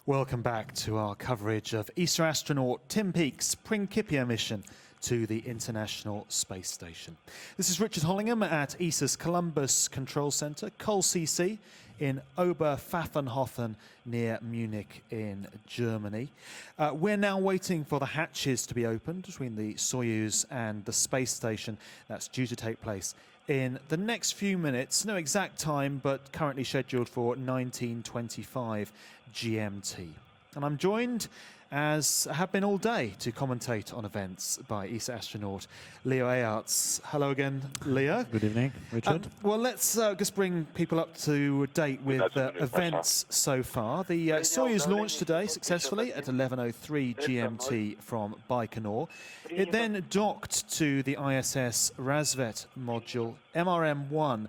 Welcome back to our coverage of ESA astronaut Tim Peake's Principia mission to the International Space Station. This is Richard Hollingham at ESA's Columbus Control Center, COL-CC, in Oberpfaffenhofen near Munich in Germany. We're now waiting for the hatches to be opened between the Soyuz and the space station. That's due to take place in the next few minutes. No exact time, but currently scheduled for 1925 GMT. And I'm joined, as I have been all day, to commentate on events by ESA astronaut Leo Aerts. Hello again, Leo. Good evening, Richard. Well, let's just bring people up to date with events so far. The Soyuz launched today successfully at 11:03 GMT from Baikonur. It then docked to the ISS Razvet module MRM-1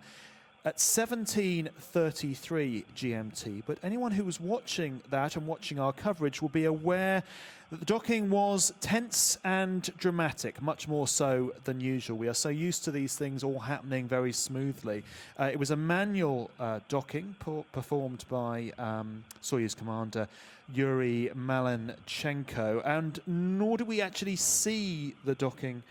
at 17:33 GMT, but anyone who was watching that and watching our coverage will be aware that the docking was tense and dramatic, much more so than usual. We are so used to these things all happening very smoothly. It was a manual docking performed by Soyuz commander Yuri Malenchenko, and nor do we actually see the docking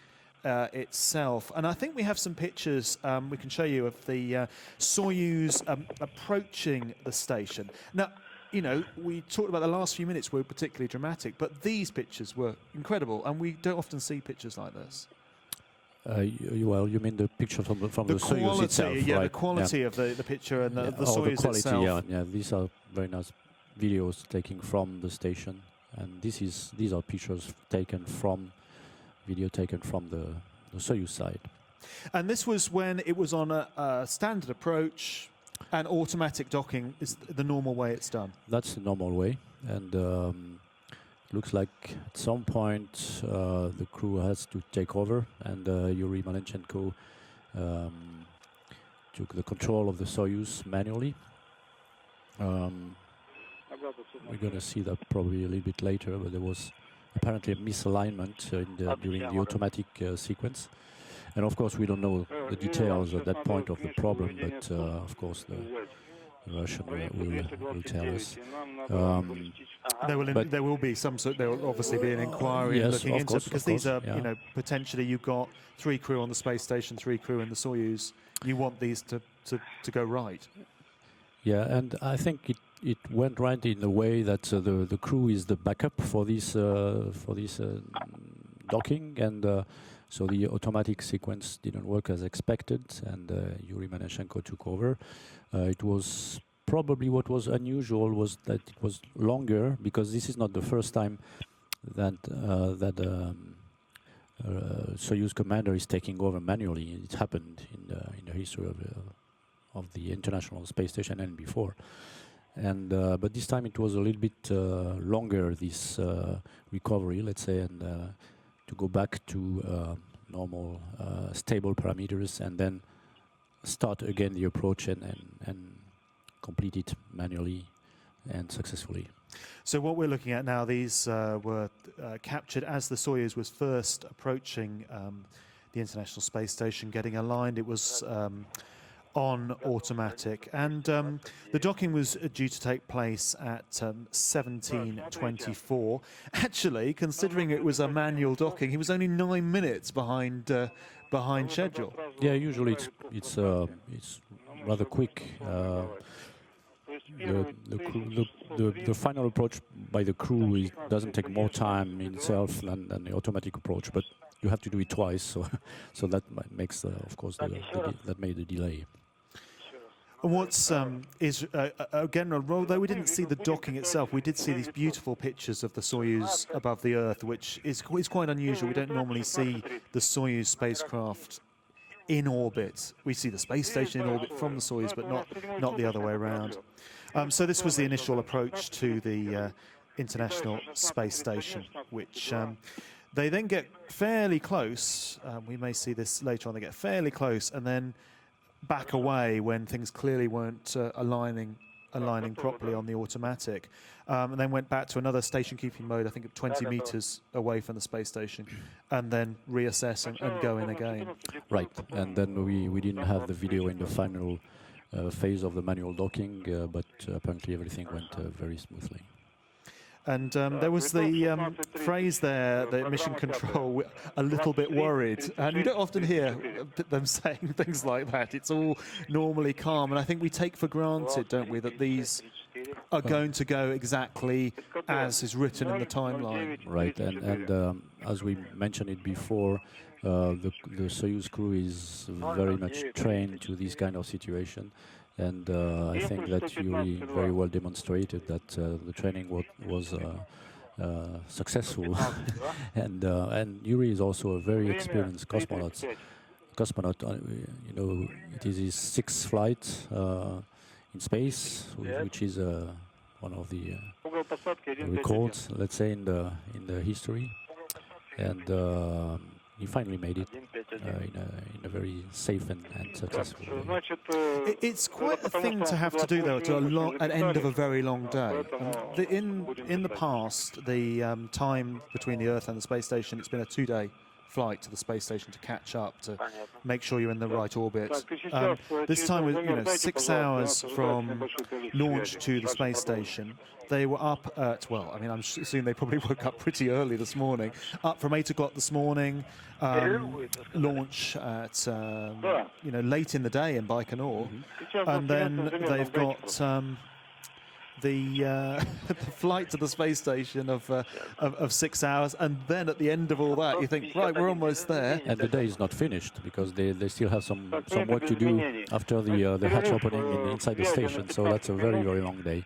itself. And I think we have some pictures we can show you of the Soyuz approaching the station. Now, you know, we talked about the last few minutes were particularly dramatic, but these pictures were incredible, and we don't often see pictures like this. Well, you mean the picture from the Soyuz itself, yeah, right? The quality of the picture and the Soyuz the quality, itself. Yeah, these are very nice videos taken from the station, and these are pictures taken from video taken from the Soyuz side. And this was when it was on a standard approach, and automatic docking is the normal way it's done. That's the normal way, and looks like at some point the crew has to take over, and Yuri Malenchenko took the control of the Soyuz manually. We're going to see that probably a little bit later, but there was apparently a misalignment during the automatic sequence. And of course, we don't know the details at that point of the problem, but of course the Russian will tell us. There will be some sort. There will obviously be an inquiry looking into it, because these are, you know, potentially you've got 3 crew on the space station, 3 crew in the Soyuz. You want these to go right. Yeah, and I think it went right in the way that the crew is the backup for this docking, and so the automatic sequence didn't work as expected, and Yuri Malenchenko took over. It was probably what was unusual was that it was longer, because this is not the first time that Soyuz commander is taking over manually. It happened in the history of the International Space Station and before. And but this time it was a little bit longer, this recovery, let's say, and to go back to normal stable parameters, and then start again the approach and complete it manually and successfully. So what we're looking at now, these were captured as the Soyuz was first approaching the International Space Station, getting aligned. It was on automatic, and the docking was due to take place at 17:24. Actually, considering it was a manual docking, he was only 9 minutes behind schedule. Yeah, usually it's rather quick. The final approach by the crew doesn't take more time in itself than the automatic approach, but you have to do it twice, so that makes of course that made the delay. What's again, although we didn't see the docking itself, we did see these beautiful pictures of the Soyuz above the Earth, which is quite unusual. We don't normally see the Soyuz spacecraft in orbit. We see the space station in orbit from the Soyuz, but not the other way around. So this was the initial approach to the International Space Station, which they then get fairly close. We may see this later on. They get fairly close and then back away when things clearly weren't aligning properly on the automatic, and then went back to another station keeping mode, I think at 20 meters away from the space station, and then reassess and go in again. Right, and then we didn't have the video in the final phase of the manual docking, but apparently everything went very smoothly. And there was the phrase there, the mission control, a little bit worried. And you don't often hear them saying things like that. It's all normally calm. And I think we take for granted, don't we, that these are going to go exactly as is written in the timeline. Right, and as we mentioned it before, the Soyuz crew is very much trained to this kind of situation. And I think that Yuri very well demonstrated that the training was successful. and Yuri is also a very experienced cosmonaut. You know, it is his 6th flight in space, which is one of the records, let's say, in the history. And he finally made it in a very safe and successful way. It's quite a thing to have to do, though, to an end of a very long day. In the past, the time between the Earth and the space station, it's been a 2-day flight to the space station to catch up, to make sure you're in the right orbit. This time was 6 hours from launch to the space station. They were up at, well, I mean, I'm assuming they probably woke up pretty early this morning, up from 8 o'clock this morning, launch at, late in the day in Baikonur, and then they've got the flight to the space station of 6 hours, and then at the end of all that, you think, right, we're almost there. And the day is not finished because they still have some work to do after the hatch opening inside the station. So that's a very, very long day.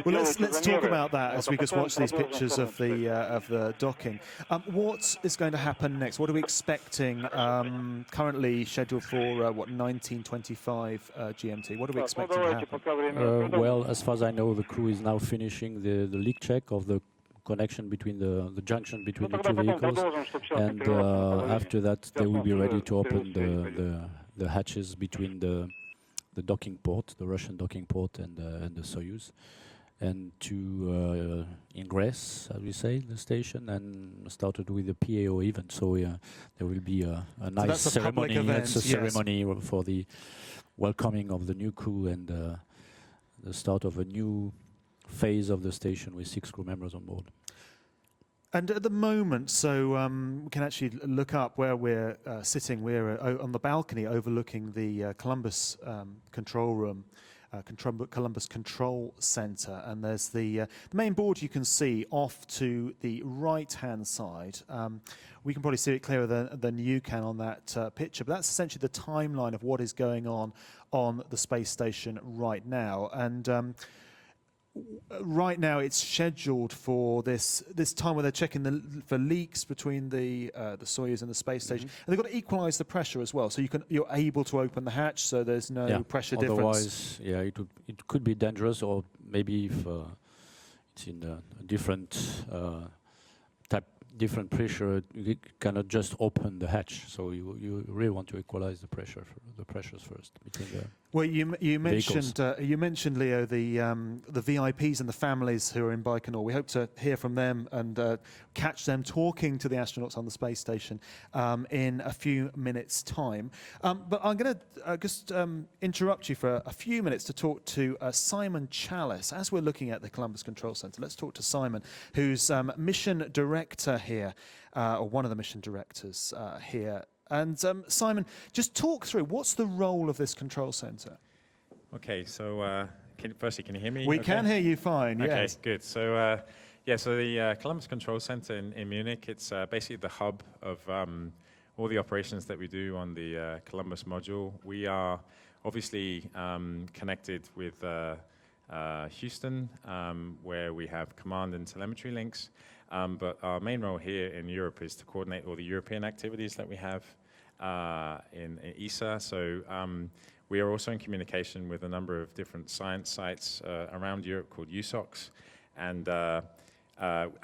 Well, let's talk about that as we just watch these pictures of the docking. What is going to happen next? What are we expecting? Currently scheduled for 1925 GMT. What are we expecting to happen? Well, as far as I know, the crew is now finishing the leak check of the connection between the junction between the two vehicles, and after that they will be ready to open the hatches between the docking port, the Russian docking port, and the Soyuz, and to ingress, as we say, the station, and started with the PAO event. So there will be a nice ceremony. That's a ceremony for the welcoming of the new crew and the start of a new phase of the station with 6 crew members on board. And at the moment, so we can actually look up where we're sitting. We're on the balcony overlooking the Columbus control room, Columbus Control Center, and there's the main board you can see off to the right-hand side. We can probably see it clearer than you can on that picture, but that's essentially the timeline of what is going on the space station right now. And right now it's scheduled for this time where they're checking for leaks between the Soyuz and the space station, and they've got to equalize the pressure as well, so you're able to open the hatch, so there's no pressure difference. Otherwise, it could be dangerous, or maybe if it's in a different different pressure, you cannot just open the hatch. So you really want to equalize the pressures first between the. Well, you mentioned Leo the VIPs and the families who are in Baikonur. We hope to hear from them and catch them talking to the astronauts on the space station in a few minutes' time. But I'm going to just interrupt you for a few minutes to talk to Simon Chalice. As we're looking at the Columbus Control Center, let's talk to Simon, who's mission director here, or one of the mission directors here. And Simon, just talk through, what's the role of this control center? Okay, so firstly, can you hear me? We can hear you fine, okay, yes. Good. So, so the Columbus Control Center in Munich, it's basically the hub of all the operations that we do on the Columbus module. We are obviously connected with Houston, where we have command and telemetry links. But our main role here in Europe is to coordinate all the European activities that we have in ESA. So we are also in communication with a number of different science sites around Europe called USOCs. And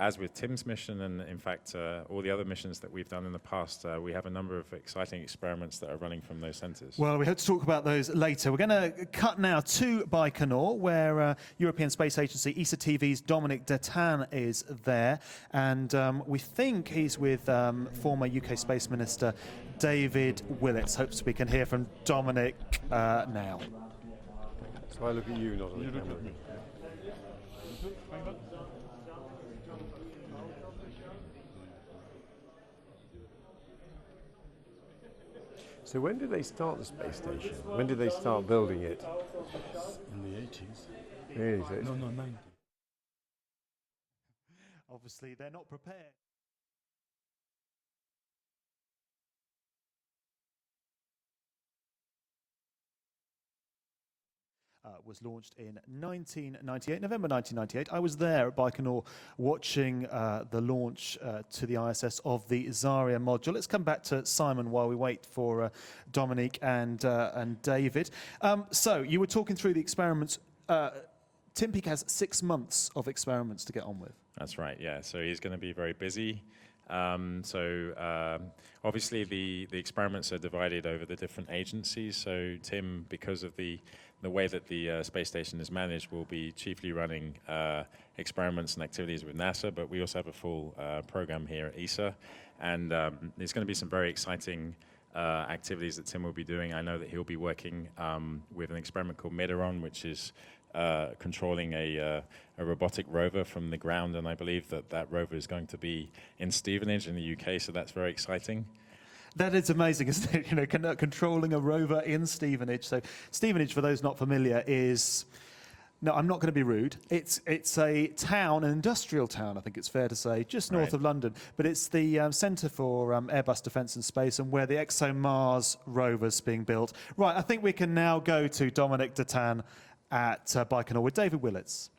as with Tim's mission, and in fact all the other missions that we've done in the past, we have a number of exciting experiments that are running from those centers. Well, we hope to talk about those later. We're going to cut now to Baikonur, where European Space Agency ESA TV's Dominic Detan is there. And we think he's with former UK Space Minister David Willits. Hopes we can hear from Dominic now. So I look at you, not at the camera. So when did they start the space station? When did they start building it? In the 80s. Really? So it's- No, 90s. Obviously, they're not prepared. Was launched in 1998, November 1998. I was there at Baikonur watching the launch to the ISS of the Zarya module. Let's come back to Simon while we wait for Dominique and David. So you were talking through the experiments. Tim Peake has 6 months of experiments to get on with. That's right, yeah. So he's going to be very busy. Obviously the experiments are divided over the different agencies. So Tim, because of the way that the space station is managed, will be chiefly running experiments and activities with NASA, but we also have a full program here at ESA. And there's going to be some very exciting activities that Tim will be doing. I know that he'll be working with an experiment called Midaron, which is controlling a robotic rover from the ground, and I believe that rover is going to be in Stevenage in the UK, so that's very exciting. That is amazing, isn't it? You know, controlling a rover in Stevenage. So Stevenage, for those not familiar, is... No, I'm not going to be rude. It's a town, an industrial town, I think it's fair to say, just north of London. But it's the centre for Airbus Defence and Space, and where the ExoMars rover's being built. Right, I think we can now go to Dominique Detain at Baikonur with David Willits.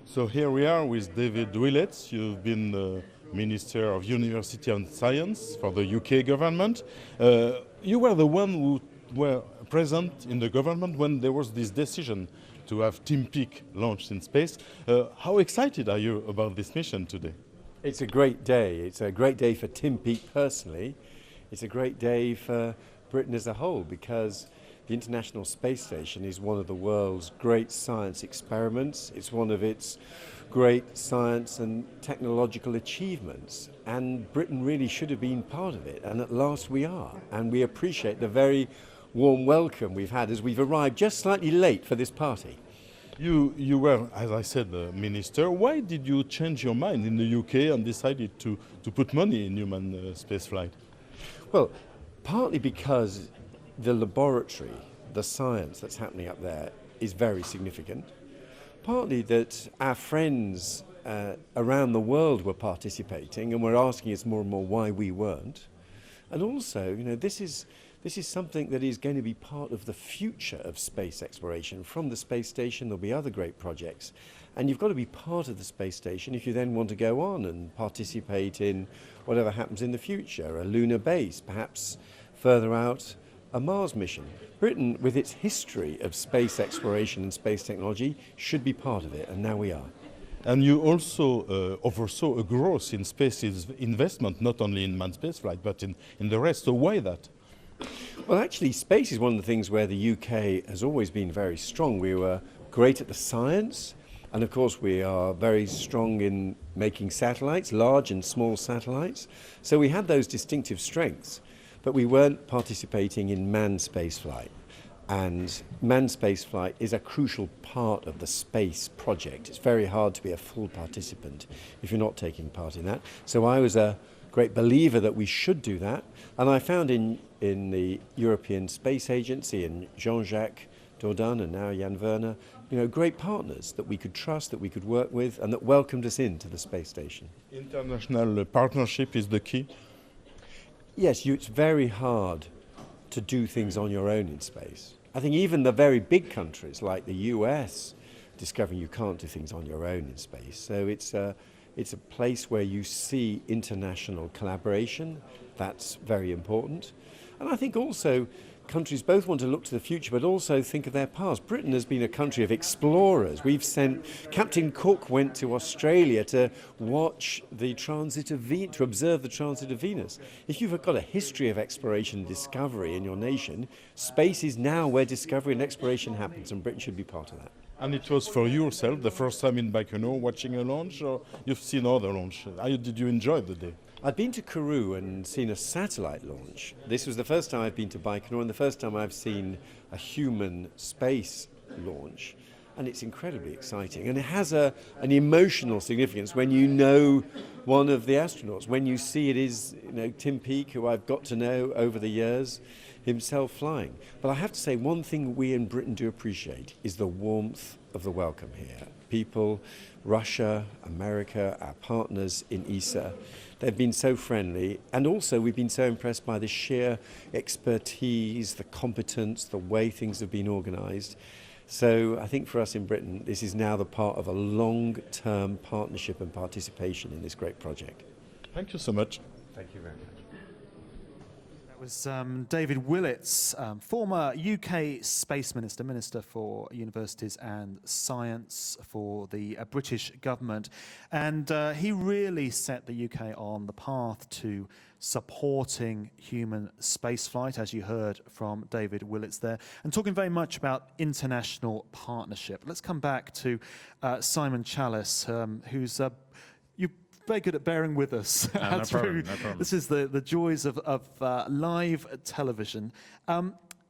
So here we are with David Willits. You've been the Minister of University and Science for the UK government. You were the one who were present in the government when there was this decision to have Tim Peake launched in space. How excited are you about this mission today? It's a great day. It's a great day for Tim Peake personally. It's a great day for Britain as a whole, because the International Space Station is one of the world's great science experiments. It's one of its great science and technological achievements, and Britain really should have been part of it, and at last we are. And we appreciate the very warm welcome we've had as we've arrived just slightly late for this party. You were, as I said, the minister. Why did you change your mind in the UK and decided to put money in human spaceflight? Well, partly because the laboratory, the science that's happening up there is very significant. Partly that our friends around the world were participating and were asking us more and more why we weren't. And also, you know, this is something that is going to be part of the future of space exploration. From the space station, there'll be other great projects. And you've got to be part of the space station if you then want to go on and participate in whatever happens in the future, a lunar base, perhaps further out, a Mars mission. Britain, with its history of space exploration and space technology, should be part of it, and now we are. And you also oversaw a growth in space investment, not only in manned spaceflight, but in the rest. So why that? Well, actually, space is one of the things where the UK has always been very strong. We were great at the science, and of course we are very strong in making satellites, large and small satellites. So we had those distinctive strengths, but we weren't participating in manned spaceflight. And manned spaceflight is a crucial part of the space project. It's very hard to be a full participant if you're not taking part in that. So I was a great believer that we should do that. And I found in the European Space Agency and Jean-Jacques Dordain and now Jan Werner, you know, great partners that we could trust, that we could work with, and that welcomed us into the space station. International partnership is the key? Yes, it's very hard to do things on your own in space. I think even the very big countries like the US discovering you can't do things on your own in space. So it's a place where you see international collaboration. That's very important. And I think also countries both want to look to the future but also think of their past. Britain has been a country of explorers. We've sent, Captain Cook went to Australia to watch the transit of Venus, to observe the transit of Venus. If you've got a history of exploration and discovery in your nation, space is now where discovery and exploration happens, and Britain should be part of that. And it was for yourself the first time in Baikonur watching a launch, or you've seen other launches? How did you enjoy the day? I'd been to Kourou and seen a satellite launch. This was the first time I've been to Baikonur and the first time I've seen a human space launch. and it's incredibly exciting. And it has an emotional significance when you know one of the astronauts, when you see it is Tim Peake, who I've got to know over the years, himself flying. But I have to say, one thing we in Britain do appreciate is the warmth of the welcome here. People, Russia, America, our partners in ESA, they've been so friendly, and also we've been so impressed by the sheer expertise, the competence, the way things have been organised. So I think for us in Britain, this is now the part of a long-term partnership and participation in this great project. Thank you so much. Thank you very much. That was David Willits, former UK Space Minister, Minister for Universities and Science for the British government. And he really set the UK on the path to supporting human spaceflight, as you heard from David Willits there, and talking very much about international partnership. Let's come back to Simon Challis, who's you're very good at bearing with us No problem. This is the joys of live television.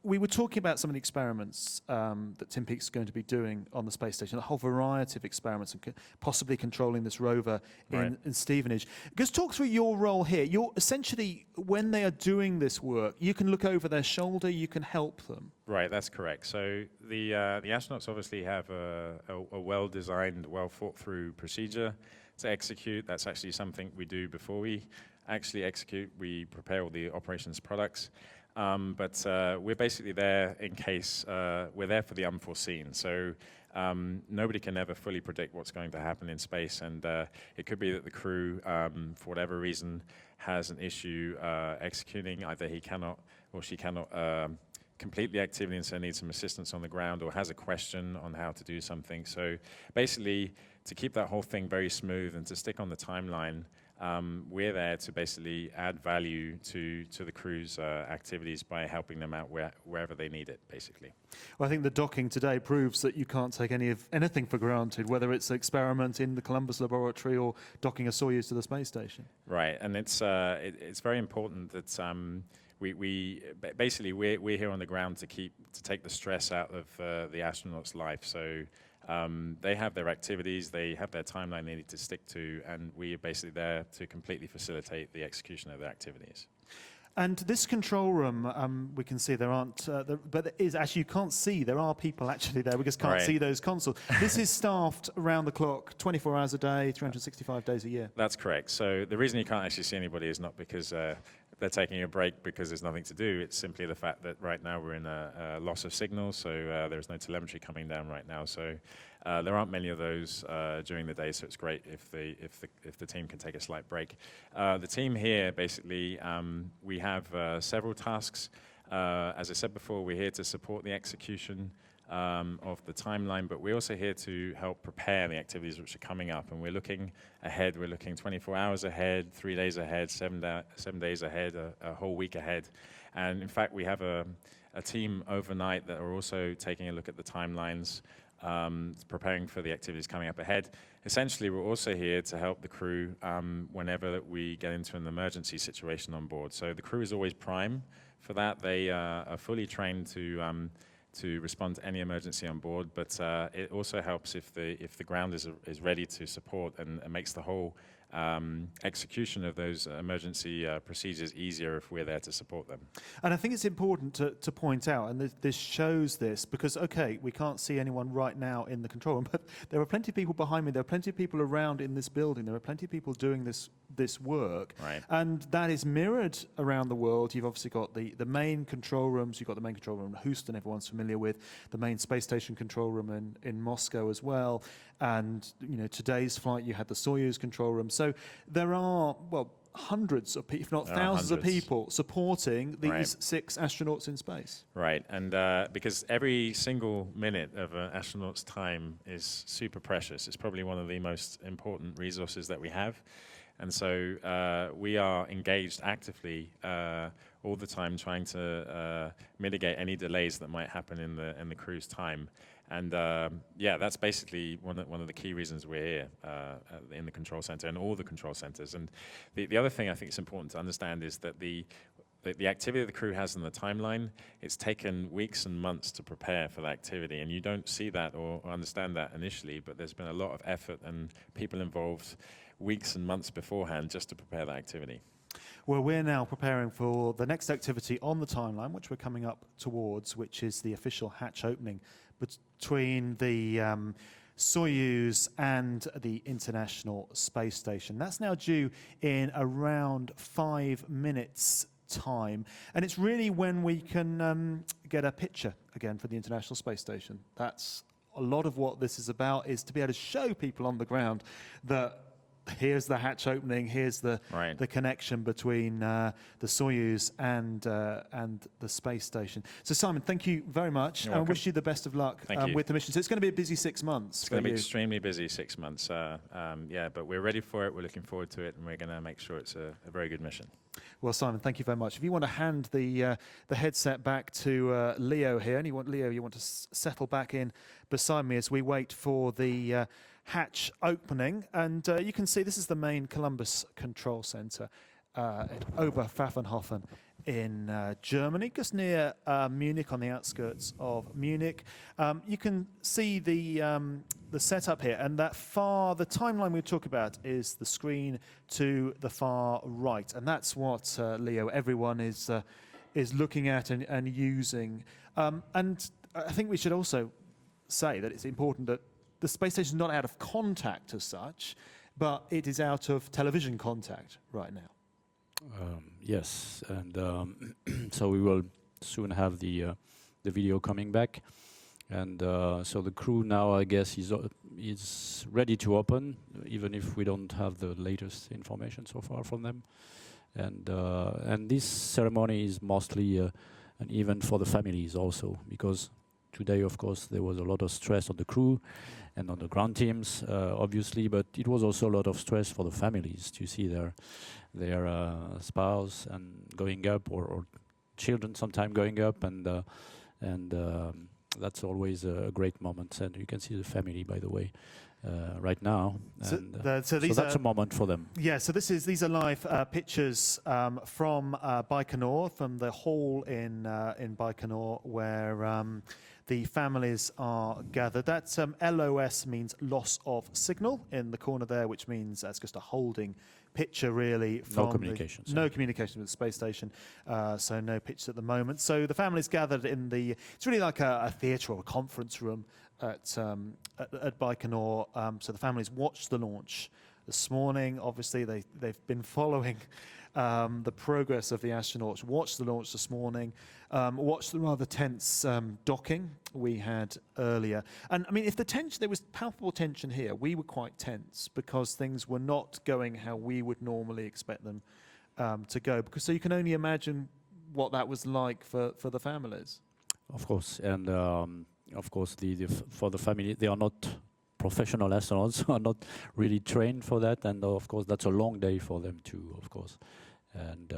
We were talking about some of the experiments that Tim Peake's going to be doing on the space station, a whole variety of experiments, and possibly controlling this rover in Stevenage. Just talk through your role here. You're essentially, when they are doing this work, you can look over their shoulder, you can help them. Right, that's correct. So the astronauts obviously have a well-designed, well-thought-through procedure to execute. That's actually something we do before we actually execute. We prepare all the operations products. But we're basically there in case we're there for the unforeseen. So nobody can ever fully predict what's going to happen in space, and it could be that the crew, for whatever reason, has an issue executing. Either he cannot or she cannot complete the activity and so needs some assistance on the ground, or has a question on how to do something. So basically, to keep that whole thing very smooth and to stick on the timeline, we're there to basically add value to the crew's activities by helping them out wherever they need it, basically. Well, I think the docking today proves that you can't take anything for granted, whether it's an experiment in the Columbus laboratory or docking a Soyuz to the space station. Right, and it's very important that we're here on the ground to take the stress out of the astronaut's life. So they have their activities, they have their timeline they need to stick to, and we are basically there to completely facilitate the execution of their activities. And this control room, we can see there aren't, but there is actually, you can't see, there are people actually there, we just can't see those consoles. This is staffed around the clock, 24 hours a day, 365 days a year. That's correct. So the reason you can't actually see anybody is not because they're taking a break because there's nothing to do. It's simply the fact that right now we're in a loss of signal, so there's no telemetry coming down right now. So there aren't many of those during the day, so it's great if the team can take a slight break. The team here, basically, we have several tasks. As I said before, we're here to support the execution of the timeline, but we're also here to help prepare the activities which are coming up, and we're looking ahead. We're looking 24 hours ahead, 3 days ahead, 7 days ahead, a whole week ahead. And in fact, we have a team overnight that are also taking a look at the timelines, preparing for the activities coming up ahead. Essentially, we're also here to help the crew whenever we get into an emergency situation on board. So the crew is always prime for that. They are fully trained to respond to any emergency on board, but it also helps if the ground is ready to support and makes the whole execution of those emergency procedures easier if we're there to support them. And I think it's important to point out, and this shows this, because, okay, we can't see anyone right now in the control room, but there are plenty of people behind me, there are plenty of people around in this building, there are plenty of people doing this work, and that is mirrored around the world. You've obviously got the main control rooms, you've got the main control room in Houston, everyone's familiar with, the main space station control room in Moscow as well, and today's flight you had the Soyuz control room. So there are, hundreds of people, if not thousands of people supporting these 6 astronauts in space. Right, and because every single minute of an astronaut's time is super precious. It's probably one of the most important resources that we have. And so we are engaged actively all the time trying to mitigate any delays that might happen in the crew's time. And that's basically one of the key reasons we're here in the control center and all the control centers. And the other thing I think is important to understand is that the activity the crew has in the timeline, it's taken weeks and months to prepare for the activity, and you don't see that or understand that initially, but there's been a lot of effort and people involved weeks and months beforehand just to prepare that activity. Well, we're now preparing for the next activity on the timeline, which we're coming up towards, which is the official hatch opening between the Soyuz and the International Space Station. That's now due in around 5 minutes' time, and it's really when we can get a picture again for the International Space Station. That's a lot of what this is about, is to be able to show people on the ground that here's the hatch opening, here's the connection between the Soyuz and the space station. So Simon, thank you very much. I wish you the best of luck with the mission. So it's going to be a busy 6 months. It's going to be extremely busy 6 months. Yeah, but we're ready for it. We're looking forward to it, and we're going to make sure it's a very good mission. Well, Simon, thank you very much. If you want to hand the headset back to Leo here, and you want to settle back in beside me as we wait for the hatch opening, and you can see this is the main Columbus Control Center at Oberpfaffenhofen in Germany, just near Munich, on the outskirts of Munich. You can see the setup here, and the timeline we talk about is the screen to the far right, and that's what Leo, everyone is looking at and using. And I think we should also say that it's important that the space station is not out of contact as such, but it is out of television contact right now. Yes, and so we will soon have the video coming back, and so the crew now, I guess, is ready to open, even if we don't have the latest information so far from them. And this ceremony is mostly an event for the families also, because today, of course, there was a lot of stress on the crew and on the ground teams, obviously, but it was also a lot of stress for the families to see their spouse and going up, or children sometime going up, and that's always a great moment. And you can see the family, by the way, right now. So that's a moment for them. Yeah, so these are live pictures from Baikonur, from the hall in Baikonur, where the families are gathered. That LOS means loss of signal in the corner there, which means that's just a holding picture, really. From no communication. No communication with the space station, so no pictures at the moment. So the families gathered in it's really like a theatre or a conference room at Baikonur. So the families watched the launch this morning. Obviously, they've been following the progress of the astronauts, watched the launch this morning, watched the rather tense docking we had earlier. And I mean, there was palpable tension here. We were quite tense because things were not going how we would normally expect them to go. So you can only imagine what that was like for the families. Of course, and of course, for the family, they are not professional astronauts, are not really trained for that, and of course that's a long day for them too, of course. And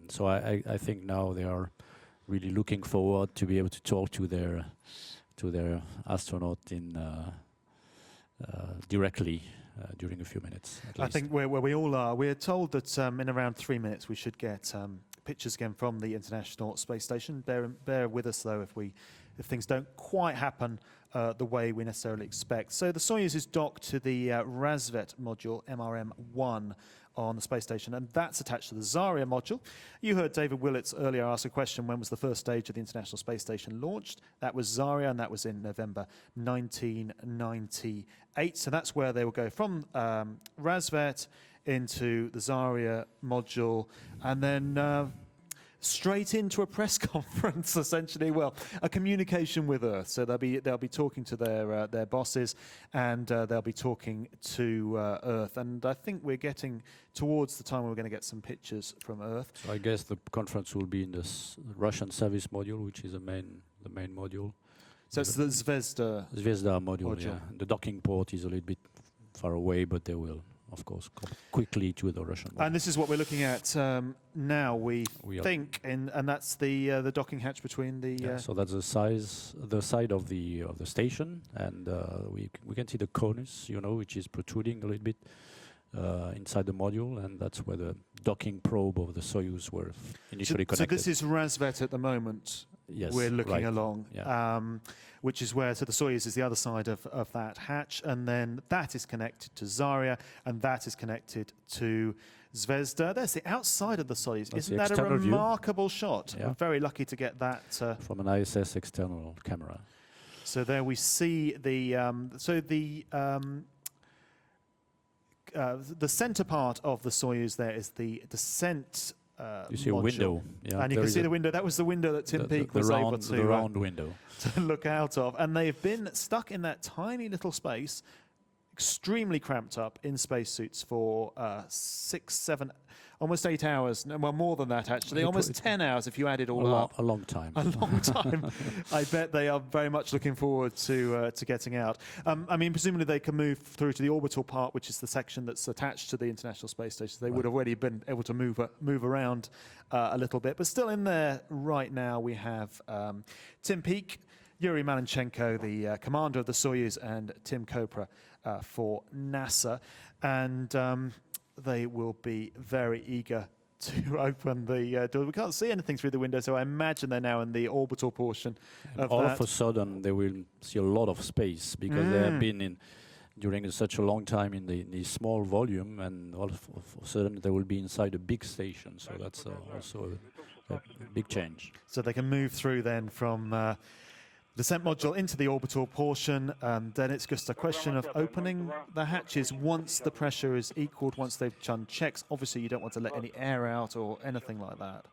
so I think now they are really looking forward to be able to talk to their astronaut directly during a few minutes. I think where we all are, we're told that in around 3 minutes we should get pictures again from the International Space Station. Bear with us though if things don't quite happen the way we necessarily expect. So the Soyuz is docked to the Razvet module, MRM-1, on the space station, and that's attached to the Zarya module. You heard David Willits earlier ask a question, when was the first stage of the International Space Station launched? That was Zarya, and that was in November 1998. So that's where they will go from Razvet into the Zarya module, and then straight into a press conference, essentially. Well, a communication with Earth. So they'll be talking to their bosses, and they'll be talking to Earth. And I think we're getting towards the time where we're going to get some pictures from Earth. So I guess the conference will be in the Russian service module, which is the main module. So it's the Zvezda module. Yeah. The docking port is a little bit far away, but they will, of course, come quickly to the Russian module. And this is what we're looking at now, we think, and that's the docking hatch between the... So that's the side of the station, and we can see the conus, which is protruding a little bit inside the module, and that's where the docking probe of the Soyuz were initially So connected. this is Razvet at the moment. Yes, We're looking right. along, Yeah. which is where, so the Soyuz is the other side of that hatch, and then that is connected to Zarya, and that is connected to Zvezda. There's the outside of the Soyuz. That's Isn't the that a external view. remarkable shot? Yeah. We're very lucky to get that. From an ISS external camera. So there we see the center part of the Soyuz. There is the descent. You see a module. window, yeah, and you there can is see a- the window. That was the window that Tim Peake was able to, the round window. to look out of. And they've been stuck in that tiny little space, extremely cramped up in spacesuits for 6, 7, almost 8 hours. No, well, more than that, actually. Almost 10 hours if you add it all up. A long time. A long time. I bet they are very much looking forward to getting out. I mean, presumably they can move through to the orbital part, which is the section that's attached to the International Space Station. They would have already been able to move around a little bit. But still in there right now we have Tim Peake, Yuri Malenchenko, the commander of the Soyuz, and Tim Kopra for NASA. And they will be very eager to open the door. We can't see anything through the window, so I imagine they're now in the orbital portion of All that. of a sudden, they will see a lot of space because they have been during such a long time in the small volume, and all of a sudden they will be inside a big station. So that's also a big change. So they can move through then from descent module into the orbital portion, and then it's just a question of opening the hatches once the pressure is equaled, once they've done checks. Obviously, you don't want to let any air out or anything like that.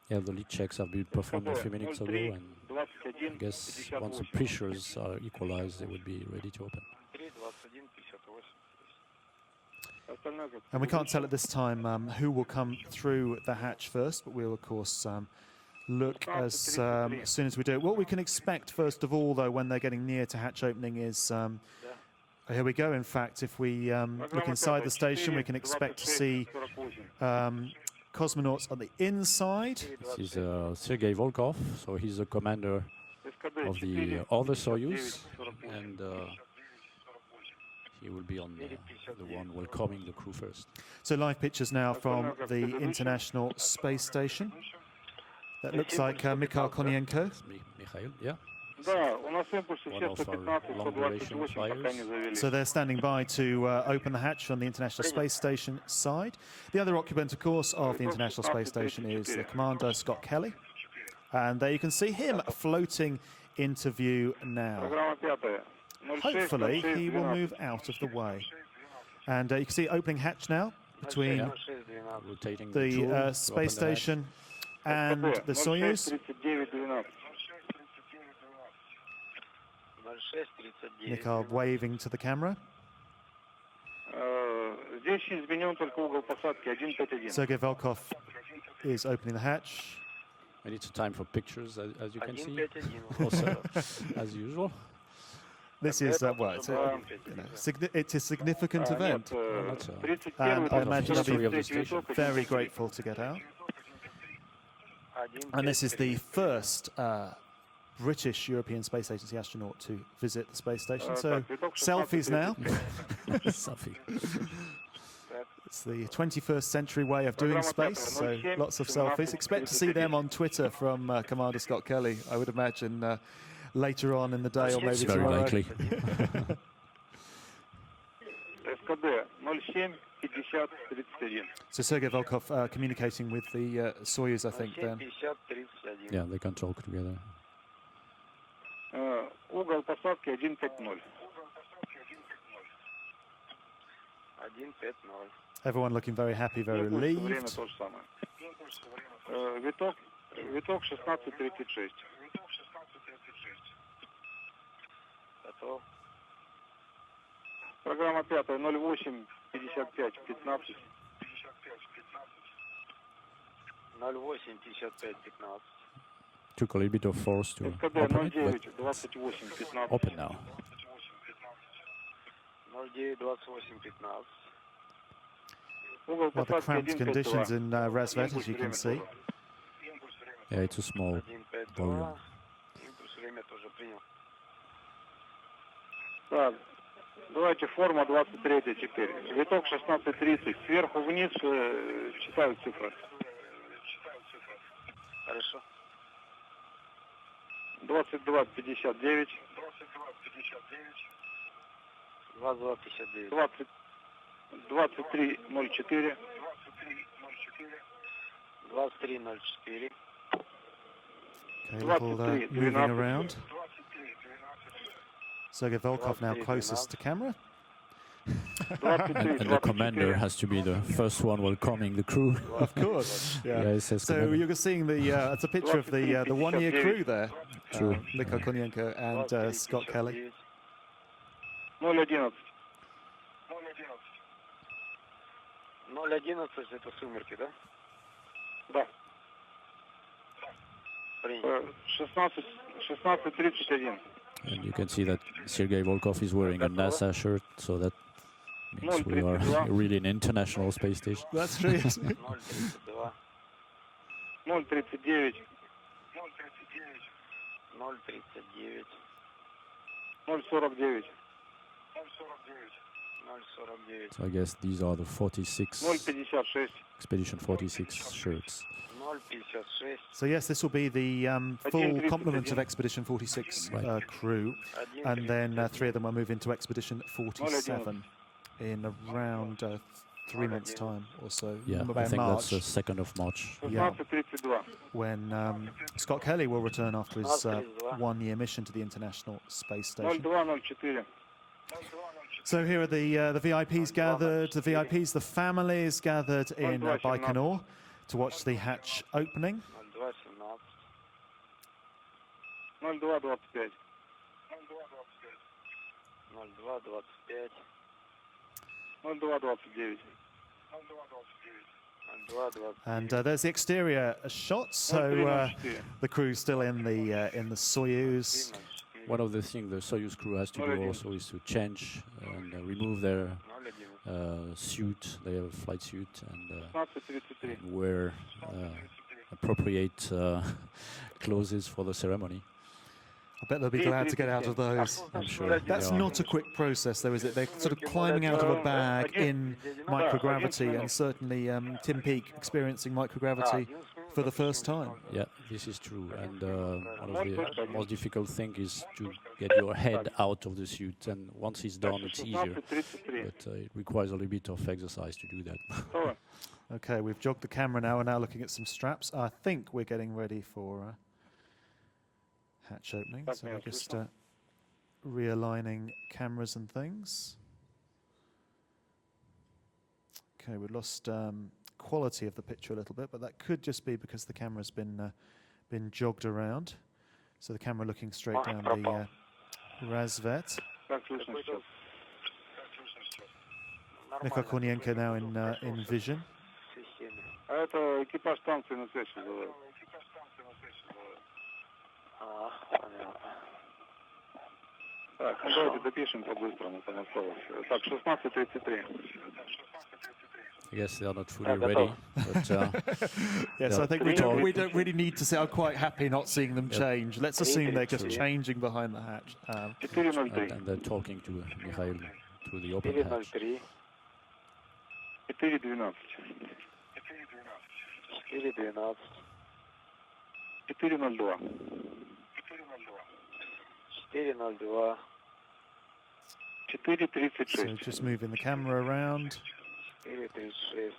Yeah, the lead checks have been performed a few minutes ago, and I guess once the pressures are equalized, they will be ready to open. And we can't tell at this time who will come through the hatch first, but we'll, of course, look as soon as we do it. What we can expect, first of all, though, when they're getting near to hatch opening is... here we go. In fact, if we look inside the station, we can expect to see cosmonauts on the inside. This is Sergei Volkov, so he's the commander of the other Soyuz, and he will be on the one welcoming the crew first. So live pictures now from the International Space Station. That looks like Mikhail Kononenko. Mikhail, yeah. One of our long-duration flyers. So they're standing by to open the hatch on the International Space Station side. The other occupant, of course, of the International Space Station is the commander, Scott Kelly. And there you can see him floating into view now. Hopefully, he will move out of the way. And you can see opening hatch now between Rotating the tool to space open the station and the Soyuz. Mikhail waving to the camera. Sergei Volkov is opening the hatch. And it's a time for pictures, as you can see, also, as usual. This is, well, it's a significant event. That's And I part of imagine history they'll of the station. be very grateful to get out. And this is the first British European Space Agency astronaut to visit the space station. So selfies now. Selfie. It's the 21st century way of doing space, so lots of selfies. Expect to see them on Twitter from Commander Scott Kelly, I would imagine, later on in the day or maybe It's very tomorrow. likely. So Sergei Volkov communicating with the Soyuz, I think, then. Yeah, they can talk together. Угол посадки 150. Everyone looking very happy, very relieved. Время то же самое. Виток 16:36. Готов. Программа 5 08 55 15. 08 55 15. Took a little bit of force to СКД open it, 09 but 28 15. open now. 09 28 15. Well, the cramped conditions in Razvet, as you can see. Yeah, it's a small volume. Так, Давайте форма 23 теперь. Виток 16:30. Сверху вниз читаю цифры. Хорошо. 22:59. 22:59. 23:04. 23:04. Okay, little moving around. Sergei Volkov now closest to camera. And the commander has to be the first one welcoming the crew. Of course. Yeah. Yeah, it says So commander. you're seeing it's a picture of the one-year crew there. True. Mikhail Kononenko and Scott Kelly. 0:11. 0:11 это сумерки, да? Да. 16:31. And you can see that Sergei Volkov is wearing a NASA shirt, so that means we are really an international space station. That's true. 0:32. 0:39. 0:39. 0:49. 0:49. 0:49. So I guess these are the 46 0:56. Expedition 46 shirts. 0:56. So yes, this will be the full complement of Expedition 46 crew, and then 3 of them will move into Expedition 47 in around 3 months' time or so. Yeah, I about think March, that's the 2nd of March. Yeah. 16:32. when Scott Kelly will return after his 1-year mission to the International Space Station. 02:04. So here are the VIPs gathered, the VIPs, the families gathered in Baikonur to watch the hatch opening. 02:25. 02:29. 02:29. And there's the exterior shots. So the crew's still in the Soyuz. One of the things the Soyuz crew has to do also is to change and remove their suit. They have a flight suit and 16:33. wear appropriate clothes for the ceremony. I bet they'll be glad to get out of those. I'm sure. That's they are. not a quick process, though, is it? They're sort of climbing out of a bag in microgravity, and certainly Tim Peake experiencing microgravity for the first time. Yeah, this is true. And one of the most difficult things is to get your head out of the suit. And once it's done, it's easier. 16:33. But it requires a little bit of exercise to do that. Okay, we've jogged the camera now. We're now looking at some straps. I think we're getting ready for hatch opening. So we're just realigning cameras and things. Okay, we lost quality of the picture a little bit, but that could just be because the camera's been jogged around. So the camera looking straight down the Razvet. Как слышно сейчас? Mikhail Kornienko now in vision. А это экипаж станции на связь вызывает. Так, ну давайте допишем по-быстрому, там осталось. Так, 16:33. I guess they are not fully ready. But, Yes, yeah. I think we don't really need to say. I'm quite happy not seeing them change. Let's assume they're just changing behind the hatch. 4:03. and they're talking to Mikhail through the open hatch. 4:03. 4:12. 4:12. 4:02. 4:02. 4:36. So just moving the camera around. 4:36.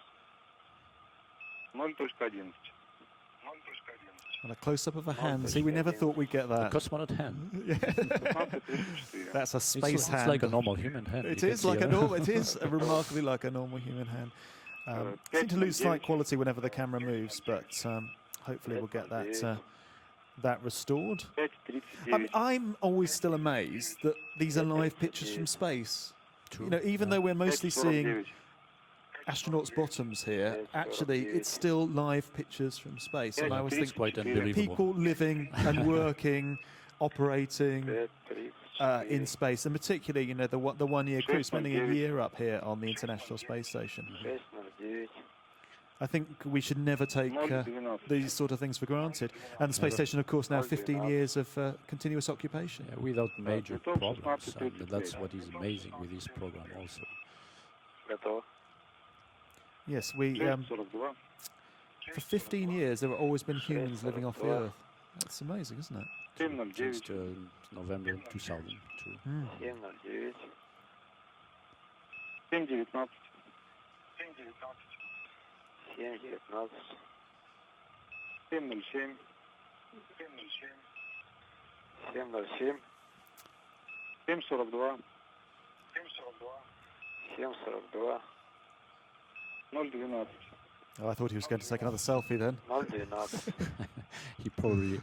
0:11. And a close-up of a hand. See, we never thought we'd get A that. cosmonaut hand. 16:34. That's a It's, space hand. it's like a normal human hand. It You is can like see a normal. It is remarkably like a normal human hand. Seem to lose slight quality whenever the camera moves, but hopefully we'll get that restored. 5:39. I'm always still amazed that these are live pictures from space. You know, even though we're mostly seeing 5:49. astronauts' bottoms here, actually it's still live pictures from space. And I always think quite unbelievable. people living and working, operating 5:30. in space, and particularly, you know, the 1-year crew spending a year up here on the International Space Station. 6:09. I think we should never take these sort of things for granted. And the space station, of course, now 15 years of continuous occupation. Yeah, without major problems, and that's what is amazing with this program also. Yes, for 15 years there have always been humans living off the Earth. That's amazing, isn't it? Since November 2002. 7:19. 7:07. 7:07. 7:42. 7:42. 0:12. Oh, I thought he was going to take another selfie then. 0:12. He probably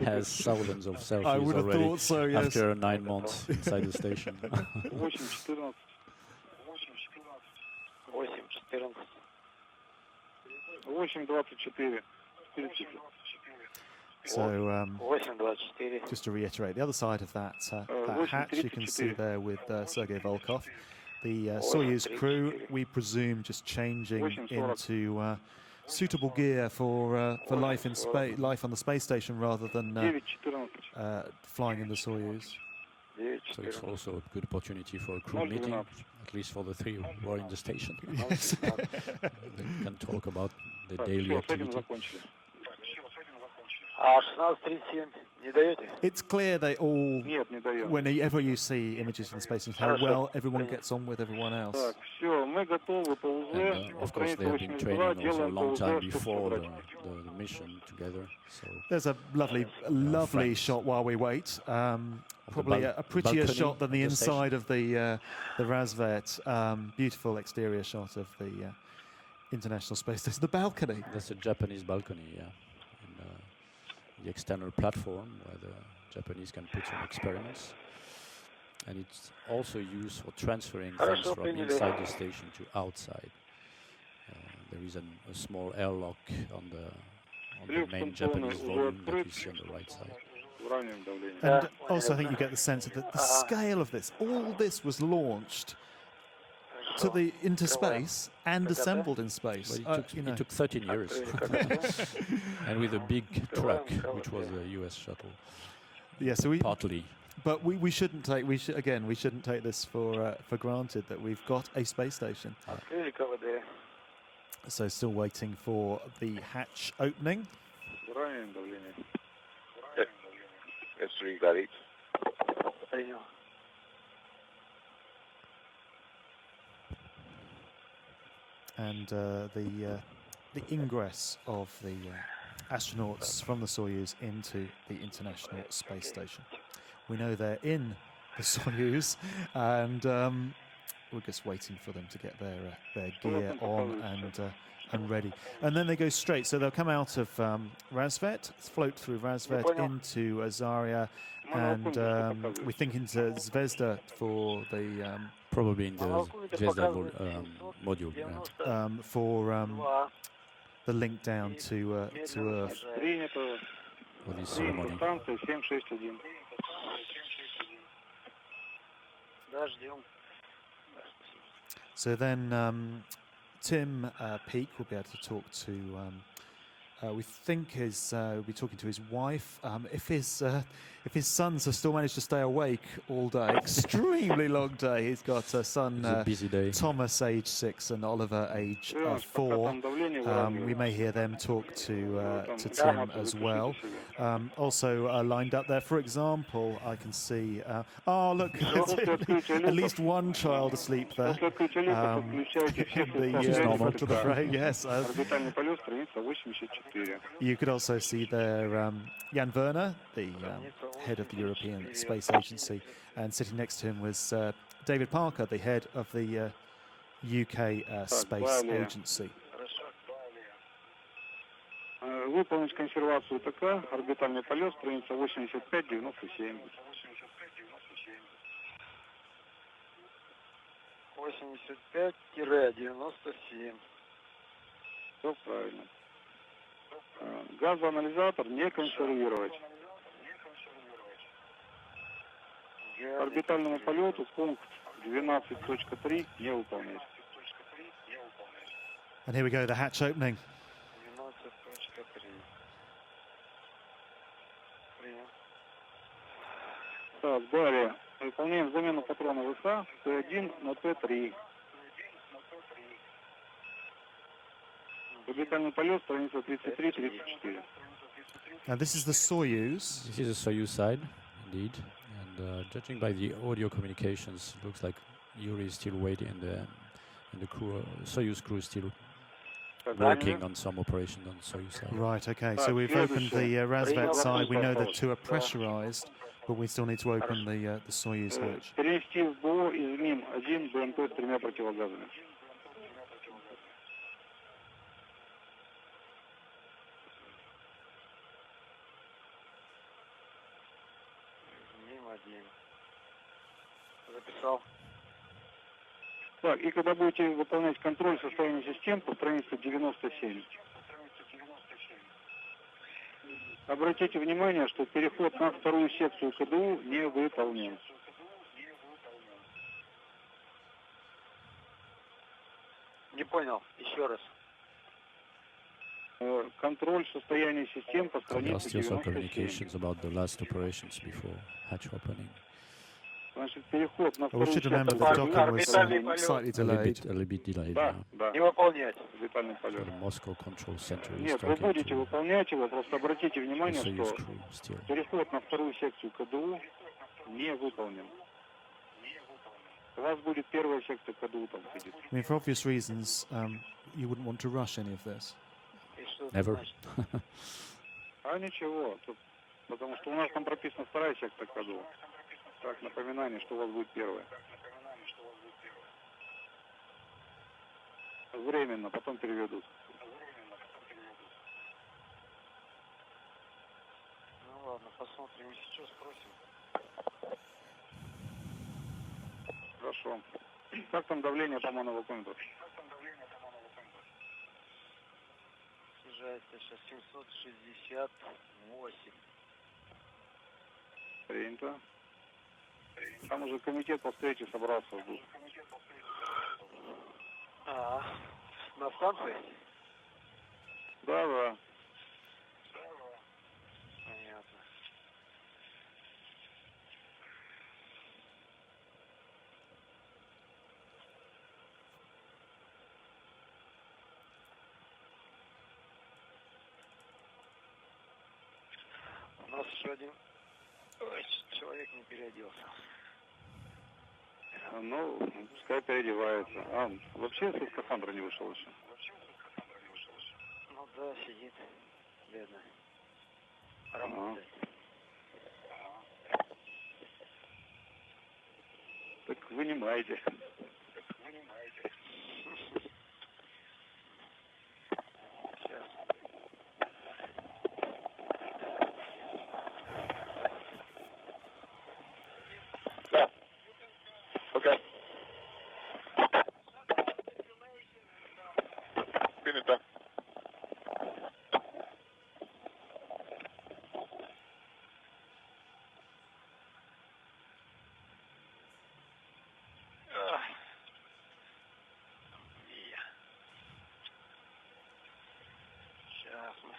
has thousands of selfies I would have already thought so, yes. after 9 months inside the station. 8:14. 8:14. 8:24. So, 8:24. just to reiterate, the other side of that hatch you can see there with Sergei Volkov. The Soyuz crew, we presume, just changing into suitable gear for life in space, life on the space station, rather than flying in the Soyuz. So it's also a good opportunity for a crew meeting, at least for the three who are in the station. Yes. They can talk about the daily activity. It's clear they all, whenever you see images from space, how well everyone gets on with everyone else. And of course, they have been training also a long time before the mission together. So There's a lovely shot while we wait. Probably a prettier shot than the inside of the Razvet. Beautiful exterior shot of the International Space Station. The balcony. that's a Japanese balcony, yeah, in the external platform where the Japanese can put some experiments. And it's also used for transferring things from inside the station to outside. There is a small airlock on the main Japanese volume that you see on the right side. And also, I think you get the sense that the scale of this, all this was launched into space and assembled in space. Well, it took 13 years, and with a big truck, which was a U.S. shuttle. Yeah, so partly. But we shouldn't take we shouldn't take this for granted that we've got a space station. So still waiting for the hatch opening. And the ingress of the astronauts from the Soyuz into the International Space Station. We know they're in the Soyuz, and we're just waiting for them to get their gear on and ready. And then they go straight. So they'll come out of Razvet, float through Razvet into Azaria, and we think into Zvezda for the probably in the Zvezda module, yeah. For the link down to Earth. For this ceremony. So then Tim Peake will be able to talk to, we think we'll be talking to his wife. If his sons have still managed to stay awake all day, extremely long day. He's got a son, a busy day. Thomas, age 6, and Oliver, age 4. We may hear them talk to Tim as well. Also lined up there, for example, I can see. Oh, look, at least one child asleep there. In the front of the frame, yes. You could also see there Jan Werner, the head of the European Space Agency, and sitting next to him was David Parker, the head of the UK Space Agency. Выполнить консервацию ТК, орбитальный полет, страница 85-97. 85-97. Все правильно. Газоанализатор не консервировать. Орбитальному полету пункт 12.3 не выполнять. And here we go, the hatch opening. Так, далее. Выполняем замену патрона ВСА Т1 на Т3. Орбитальный полет, страница 33-34. Now this is the Soyuz. This is the Soyuz side, indeed. And judging by the audio communications, looks like Yuri is still waiting, and the crew, Soyuz crew is still working on some operation on Soyuz side. Right, okay, so we've opened the Razvet side. We know the two are pressurized, but we still need to open the Soyuz hatch. Перенести в БО из МИМ-1 БМП с 3 противогазами. МИМ-1. Записал. Так, и когда будете выполнять контроль состояния систем по странице 97. Обратите внимание, что переход на вторую секцию КДУ не выполнен. Не понял. Еще раз. Контроль состояния систем по There are странице still some 97. communications about the last operations before hatch opening. Значит, переход на But we вторую should remember the секцию docking was slightly A delayed. little bit delayed. Да, да. Не выполнять орбитальный полет. The Moscow control center is Нет, вы talking будете to выполнять его, просто обратите the внимание, Soyuz что crew still. переход на вторую секцию КДУ не выполнен. У вас будет первая секция КДУ там сидит. I mean, for obvious reasons, you wouldn't want to rush any of this. И что это Never. значит? А ничего, тут, потому что у нас там прописана вторая секция КДУ. Так, напоминание, что у вас будет первая. Временно, потом переведут. Ну ладно, посмотрим и сейчас спросим. Хорошо. Как там давление по моновакууму? Снижается сейчас 768. Принято. Там уже комитет по встрече собрался. На станции? Да, да. Понятно. У нас еще один человек не переоделся. Ну, пускай переодевается. А, вообще со скафандра не вышел еще. Ну да, сидит. Бедно. Работает. Так вынимайте. Сейчас. Да. Окей. Принято. Сейчас мы.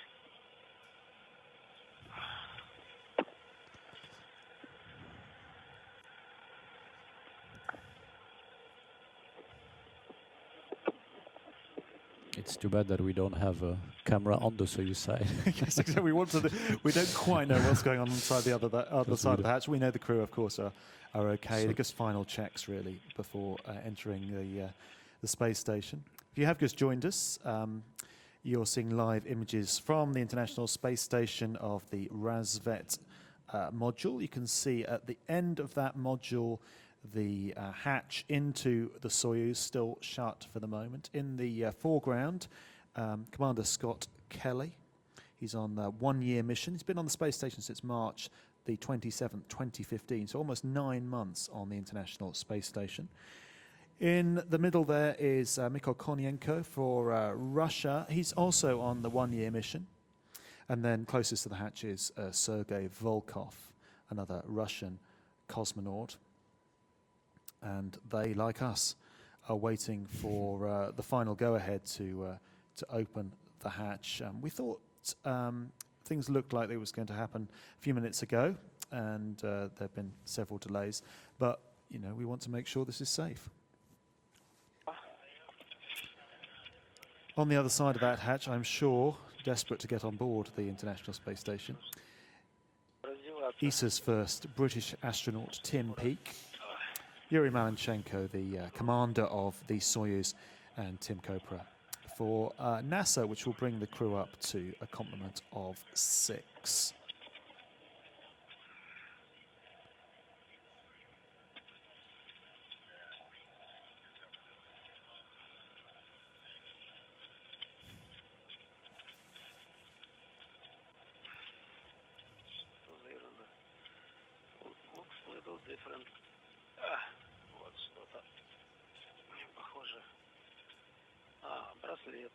It's too bad that we don't have a camera on the Soyuz side. Yes, exactly. We don't quite know what's going on inside the other That's side of good. the hatch. We know the crew, of course, are okay. They're just final checks, really, before entering the space station. If you have just joined us, you're seeing live images from the International Space Station of the Razvet module. You can see at the end of that module the hatch into the Soyuz still shut for the moment. In the foreground, Commander Scott Kelly. He's on a one-year mission. He's been on the space station since March the 27th, 2015, so almost 9 months on the International Space Station. In the middle there is Mikhail Kononenko for Russia. He's also on the one-year mission. And then closest to the hatch is Sergei Volkov, another Russian cosmonaut. And they, like us, are waiting for the final go-ahead to open the hatch. We thought things looked like it was going to happen a few minutes ago, and there have been several delays. But you know, we want to make sure this is safe. On the other side of that hatch, I'm sure, desperate to get on board the International Space Station, ESA's first British astronaut, Tim Peake, Yuri Malenchenko, the commander of the Soyuz, and Tim Kopra for NASA, which will bring the crew up to a complement of 6. Different. Вот что-то не похоже. Браслет.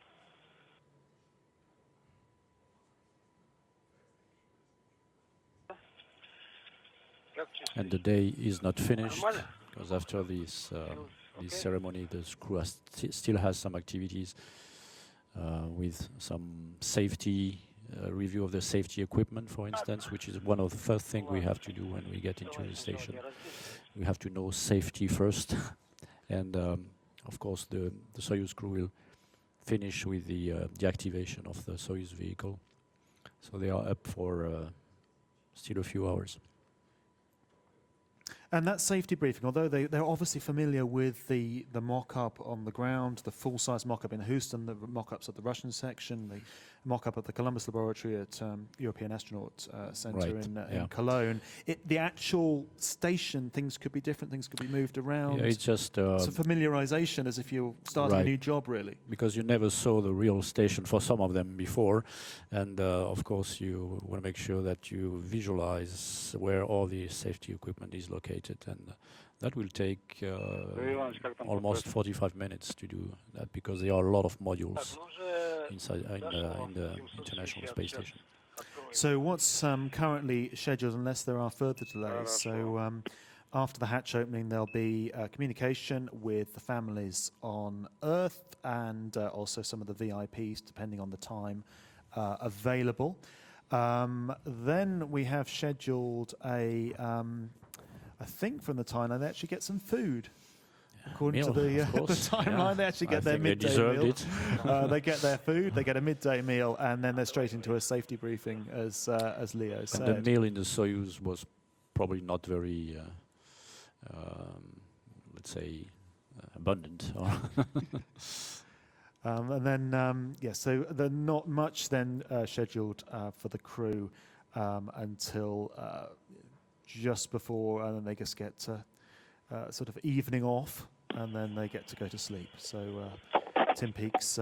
And the day is not finished because after this this ceremony, the crew still has some activities with some safety review of the safety equipment, for instance, which is one of the first things we have to do when we get into the station. We have to know safety first, and of course the Soyuz crew will finish with the activation of the Soyuz vehicle. So they are up for still a few hours. And that safety briefing, although they're obviously familiar with the mock-up on the ground, the full-size mock-up in Houston, the mock-ups at the Russian section, the mock-up at the Columbus Laboratory at European Astronaut Center in Cologne, the actual station, things could be different, things could be moved around. Yeah, it's just it's a familiarization as if you're starting a new job, really. Because you never saw the real station for some of them before, and of course you want to make sure that you visualize where all the safety equipment is located, and that will take almost 45 minutes to do that, because there are a lot of modules inside in the International Space Station. So what's currently scheduled, unless there are further delays, so after the hatch opening there'll be communication with the families on Earth and also some of the VIPs, depending on the time available. Then we have scheduled I think from the timeline they actually get some food. According to the timeline, they actually get their midday meal. They get their food, they get a midday meal, and then they're straight into a safety briefing, as Leo said. And the meal in the Soyuz was probably not very, let's say, abundant. And then, so there's not much then scheduled for the crew until just before, and then they just get sort of evening off, and then they get to go to sleep. So Tim Peake's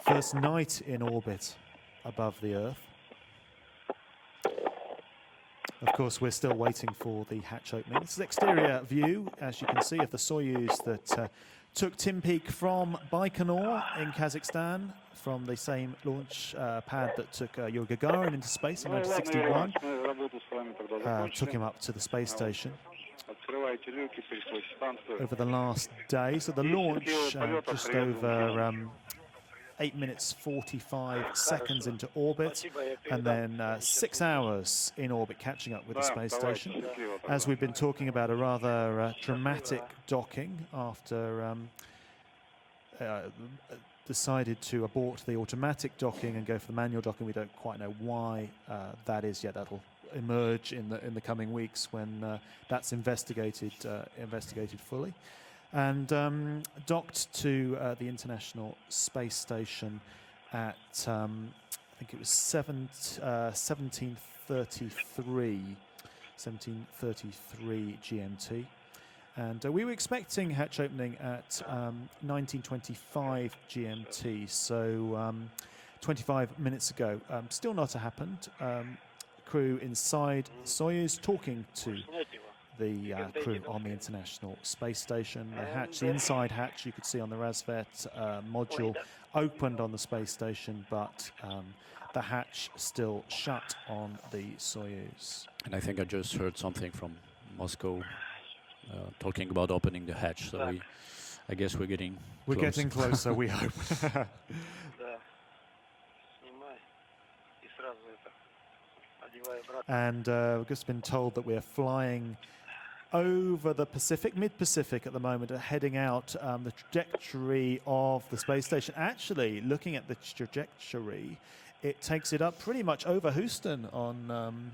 first night in orbit above the Earth. Of course, we're still waiting for the hatch opening. This is exterior view, as you can see, of the Soyuz that took Tim Peake from Baikonur in Kazakhstan, from the same launch pad that took Yuri Gagarin into space in 1961, took him up to the space station over the last day. So the launch just over 8 minutes 45 seconds into orbit, and then 6 hours in orbit catching up with the space station. As we've been talking about, a rather dramatic docking after decided to abort the automatic docking and go for the manual docking. We don't quite know why that is yet. That'll emerge in the coming weeks when that's investigated fully. And docked to the International Space Station at I think it was 1733 GMT. And we were expecting hatch opening at 1925 GMT, so 25 minutes ago. Still not happened. Crew inside Soyuz talking to the crew on the International Space Station. The hatch, the inside hatch, you could see on the Razvet module, opened on the space station, but the hatch still shut on the Soyuz. And I think I just heard something from Moscow talking about opening the hatch. So I guess we're getting We're close. getting closer, we hope. Да. Снимай. И сразу это. Одевай обратно. And we've just been told that we're flying over the Pacific, mid-Pacific at the moment, heading out the trajectory of the space station. Actually, looking at the trajectory, it takes it up pretty much over Houston on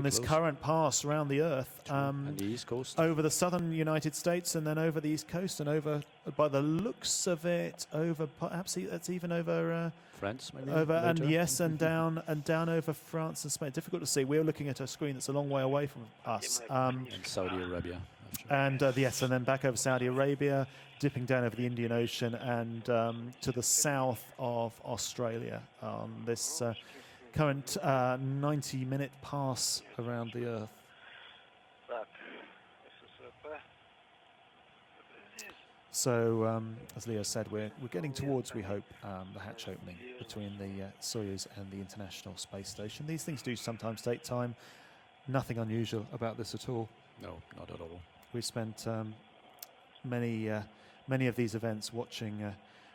this close. current pass around the Earth. And the East Coast. Over the southern United States and then over the East Coast and over, by the looks of it, over perhaps that's even over France, maybe. over and later. yes, and down over France and Spain. Difficult to see. We're looking at a screen that's a long way away from us. And Saudi Arabia. after. And yes, and then back over Saudi Arabia, dipping down over the Indian Ocean and to the south of Australia on this current 90-minute pass around the Earth. Так. ССП. So, as Leo said, we're getting towards, we hope, the hatch opening between the Soyuz and the International Space Station. These things do sometimes take time. Nothing unusual about this at all. No, not at all. We spent many of these events watching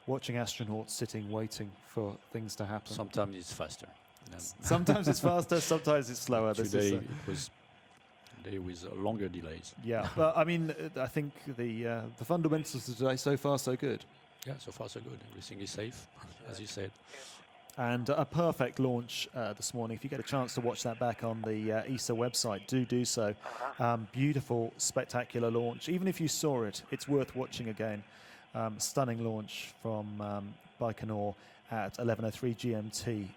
astronauts sitting, waiting for things to happen. Sometimes it's faster. Sometimes it's faster, sometimes it's slower. This Today is it was a day with longer delays. yeah. But I mean, I think the fundamentals of today, so far so good. Yeah, so far so good. Everything is safe, as you said. And a perfect launch this morning. If you get a chance to watch that back on the ESA website, do so. Beautiful, spectacular launch. Even if you saw it, it's worth watching again. Stunning launch from Baikonur at 11:03 GMT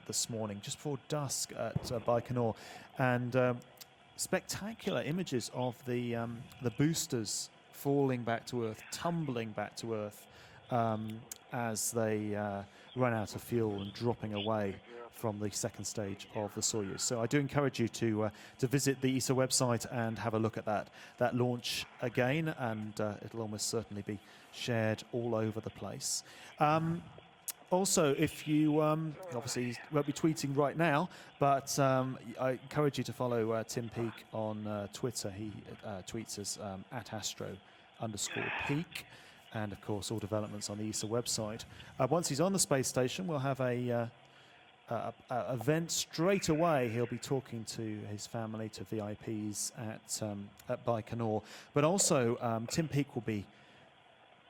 this morning, just before dusk at Baikonur. And spectacular images of the boosters falling back to Earth, tumbling back to Earth as they run out of fuel and dropping away from the second stage of the Soyuz. So I do encourage you to visit the ESA website and have a look at that launch again, and it'll almost certainly be shared all over the place. Also, if you obviously won't be tweeting right now, but I encourage you to follow Tim Peake on Twitter. He tweets us at @astro_peak. And of course, all developments on the ESA website. Once he's on the space station, we'll have a event straight away. He'll be talking to his family, to VIPs at Baikonur. But also, Tim Peake will be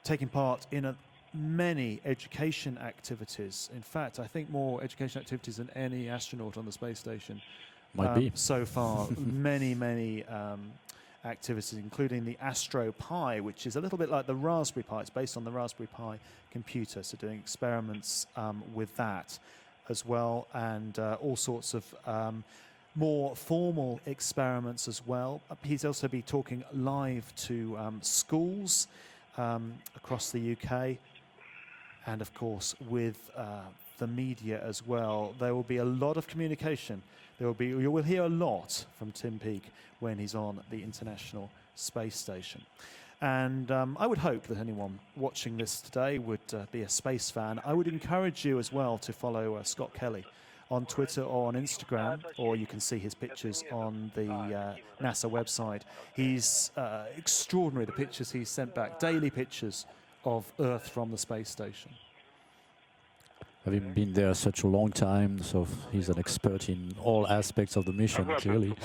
taking part in many education activities. In fact, I think more education activities than any astronaut on the space station Might be. so far. many activities, including the Astro Pi, which is a little bit like the Raspberry Pi. It's based on the Raspberry Pi computer, so doing experiments with that as well, and all sorts of more formal experiments as well. He's also be talking live to schools across the UK, and of course with the media as well. There will be a lot of communication. You will hear a lot from Tim Peake when he's on the International Space Station. And I would hope that anyone watching this today would be a space fan. I would encourage you as well to follow Scott Kelly on Twitter or on Instagram, or you can see his pictures on the NASA website. He's extraordinary, the pictures he's sent back, daily pictures of Earth from the space station. Having been there such a long time, so he's an expert in all aspects of the mission, clearly.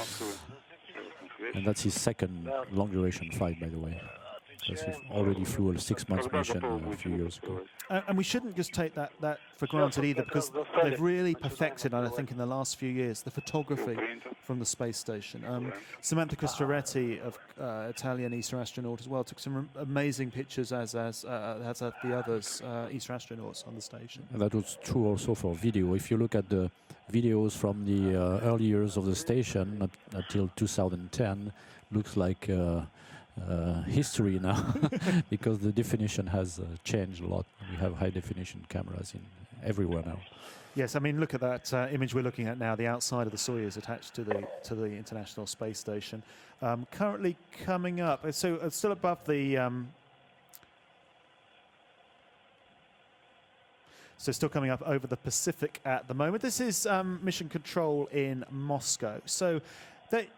And that's his second long-duration flight, by the way. Because he already flew a 6-month mission a few years ago. And we shouldn't just take that for granted either, because they've really perfected, I think, in the last few years, the photography from the space station. Samantha Cristoretti, of Italian ESA astronaut as well, took some amazing pictures, as have the others ESA astronauts on the station. And that was true also for video. If you look at the videos from the early years of the station until 2010, looks like history now, because the definition has changed a lot. We have high-definition cameras in everywhere now. Yes, I mean, look at that image we're looking at now, the outside of the Soyuz attached to the International Space Station. Currently coming up, so it's still above the... So still coming up over the Pacific at the moment. This is Mission Control in Moscow. So they...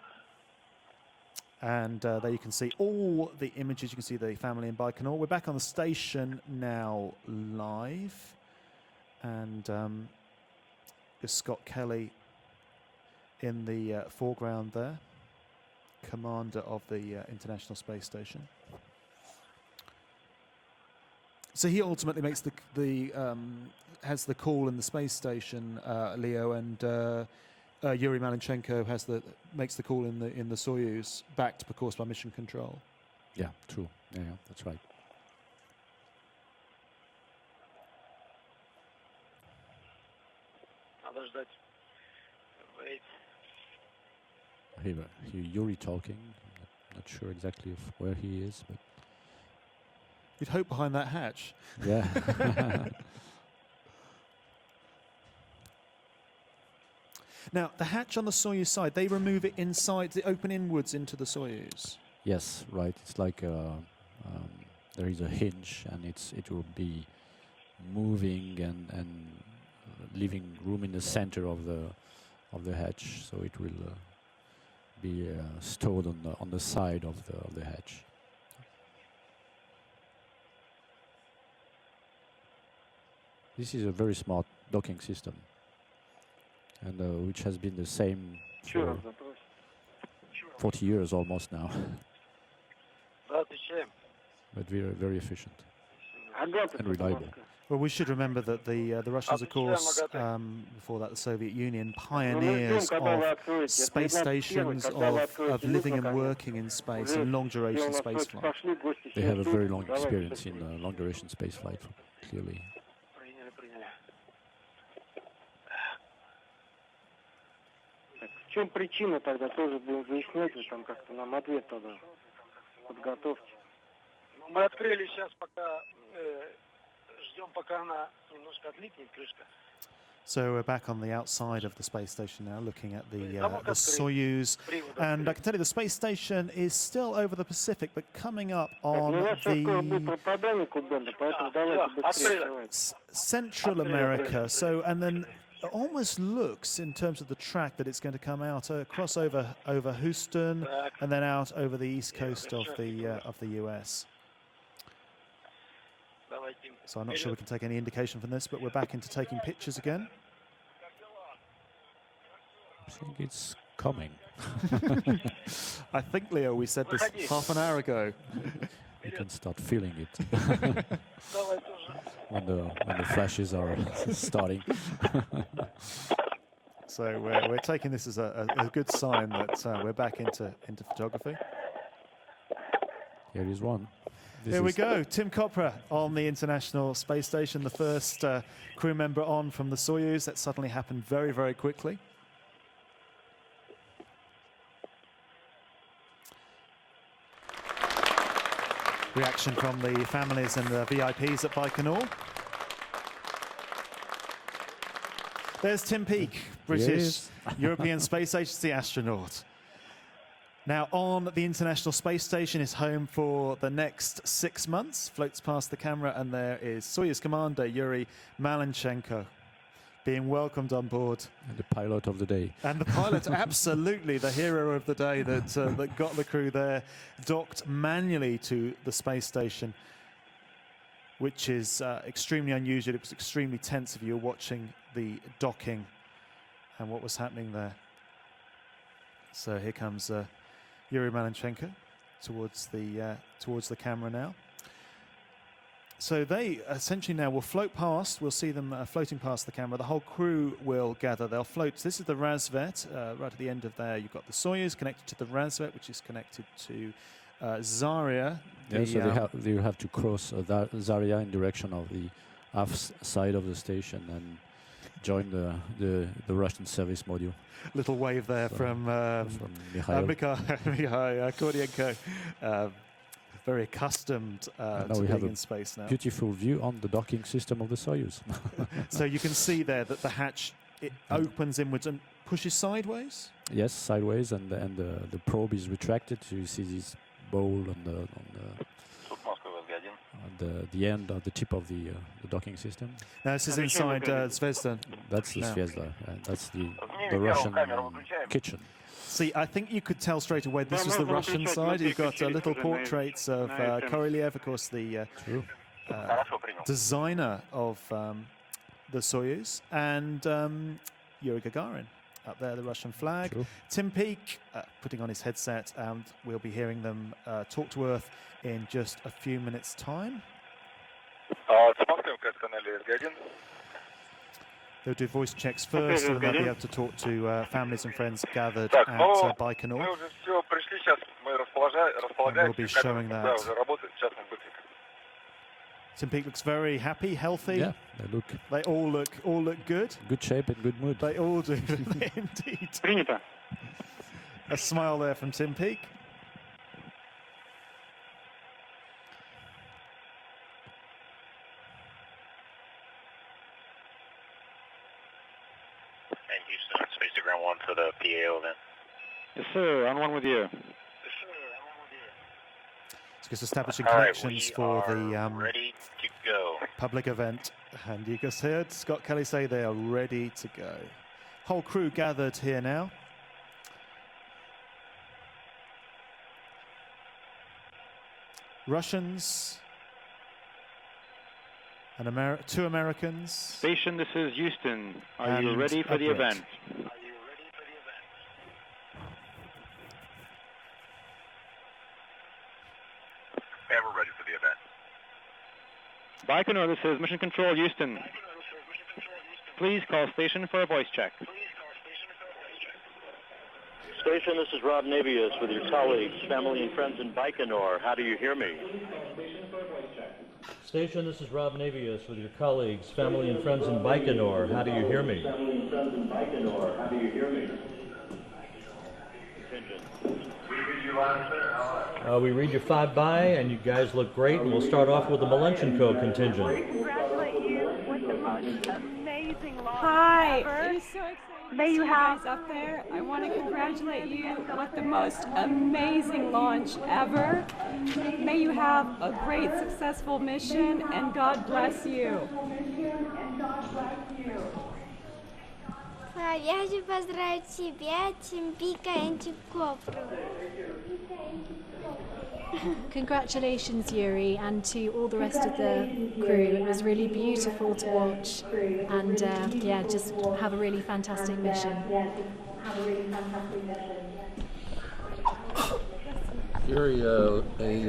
And there you can see all the images. You can see the family in Baikonur. We're back on the station now live. And there's Scott Kelly in the foreground there, commander of the International Space Station. So he ultimately makes has the call in the space station, Leo, and Yuri Malenchenko makes the call in the Soyuz, backed, of course, by Mission Control. Yeah, true. Yeah, that's right. Wait. Here, Yuri talking. Not sure exactly where he is, but You'd hope behind that hatch. yeah. Now, the hatch on the Soyuz side, they remove it inside, they open inwards into the Soyuz. Yes, right. It's like there is a hinge, and it will be moving and leaving room in the center of the hatch, so it will be stored on the side of the hatch. This is a very smart docking system, and which has been the same for 40 years almost now. But very, very efficient and reliable. Well, we should remember that the Russians, of course, before that the Soviet Union, pioneers of space stations, of living and working in space, in long-duration space flight. They have a very long experience in long-duration space flight, clearly. В чем причина тогда тоже будем выяснять, вы там как-то нам ответ тогда подготовьте. Мы открыли сейчас, пока ждем, пока она немножко отлипнет крышка. So we're back on the outside of the space station now, looking at the Soyuz. And I can tell you the space station is still over the Pacific, but coming up on the Central America. So, and then it almost looks, in terms of the track, that it's going to come out across over Houston and then out over the east coast of the US. So I'm not sure we can take any indication from this, but we're back into taking pictures again. I think it's coming. I think, Leo, we said this half an hour ago. You can start feeling it when the flashes are starting. So we're taking this as a good sign that we're back into photography. Here is one. Here we go, Tim Kopra on the International Space Station, the first crew member on from the Soyuz. That suddenly happened very, very quickly. Reaction from the families and the VIPs at Baikonur. There's Tim Peake, British European Space Agency astronaut. Now on the International Space Station, is home for the next 6 months, floats past the camera, and there is Soyuz commander Yuri Malenchenko being welcomed on board. And the pilot of the day. And the pilot, absolutely, the hero of the day that got the crew there, docked manually to the space station, which is extremely unusual. It was extremely tense if you were watching the docking and what was happening there. So here comes Yuri Malenchenko towards the camera now. So they essentially now will float past. We'll see them floating past the camera. The whole crew will gather. They'll float. This is the Razvet. Right at the end of there, you've got the Soyuz connected to the Razvet, which is connected to Zarya. Yeah, so they have to cross Zarya in direction of the aft side of the station and join the Russian service module. Little wave there from Mikhail Kornienko. Very accustomed to being in space now. Beautiful view on the docking system of the Soyuz. So you can see there that the hatch, it opens inwards and pushes sideways? Yes, sideways, and the probe is retracted. So you see this bowl on the end of the tip of the docking system. Now this is inside Zvezda. That's the Zvezda. That's the Russian kitchen. See, I think you could tell straight away this was the Russian side. You've got little portraits of Korolev, of course, the designer of the Soyuz, and Yuri Gagarin. Up there, the Russian flag. True. Tim Peake putting on his headset, and we'll be hearing them talk to Earth in just a few minutes' time. They'll do voice checks first, and they'll be able to talk to families and friends gathered at Baikonur. And we'll be showing that. Tim Peake looks very happy, healthy. Yeah, They all look good. good shape and good mood. They all do, indeed. A smile there from Tim Peake. And Houston, on Space Ground 1 for the PAO then. Yes, sir. On one with you. It's just establishing connections for the ready to go. public event. And you just heard Scott Kelly say they are ready to go. Whole crew gathered here now. Russians and two Americans. Station, this is Houston. Are you And ready for the a Brit. event? Yeah, we're ready for the event. Baikonur, this is Mission Control, Houston. Please call station for a voice check. Station, this is Rob Navius with your colleagues, family and friends in Baikonur. How do you hear me? Station, this is Rob Navius with your colleagues, family and friends in Baikonur. How do you hear me? Family and friends in Baikonur. How do you hear me? We read your 5 by, and you guys look great, and we'll start off with the Malenchenko contingent. Congratulate you with the most amazing launch Hi, ever. it is so exciting May to see you you have- guys up there. I want to congratulate you with the most amazing launch ever. May you have a great, successful mission, and God bless you. Я хочу поздравить тебя, Tim Peake и Kopra. Congratulations, Yuri, and to all the rest of the crew. It was really beautiful to watch, and yeah, just have a really fantastic mission. Yuri, a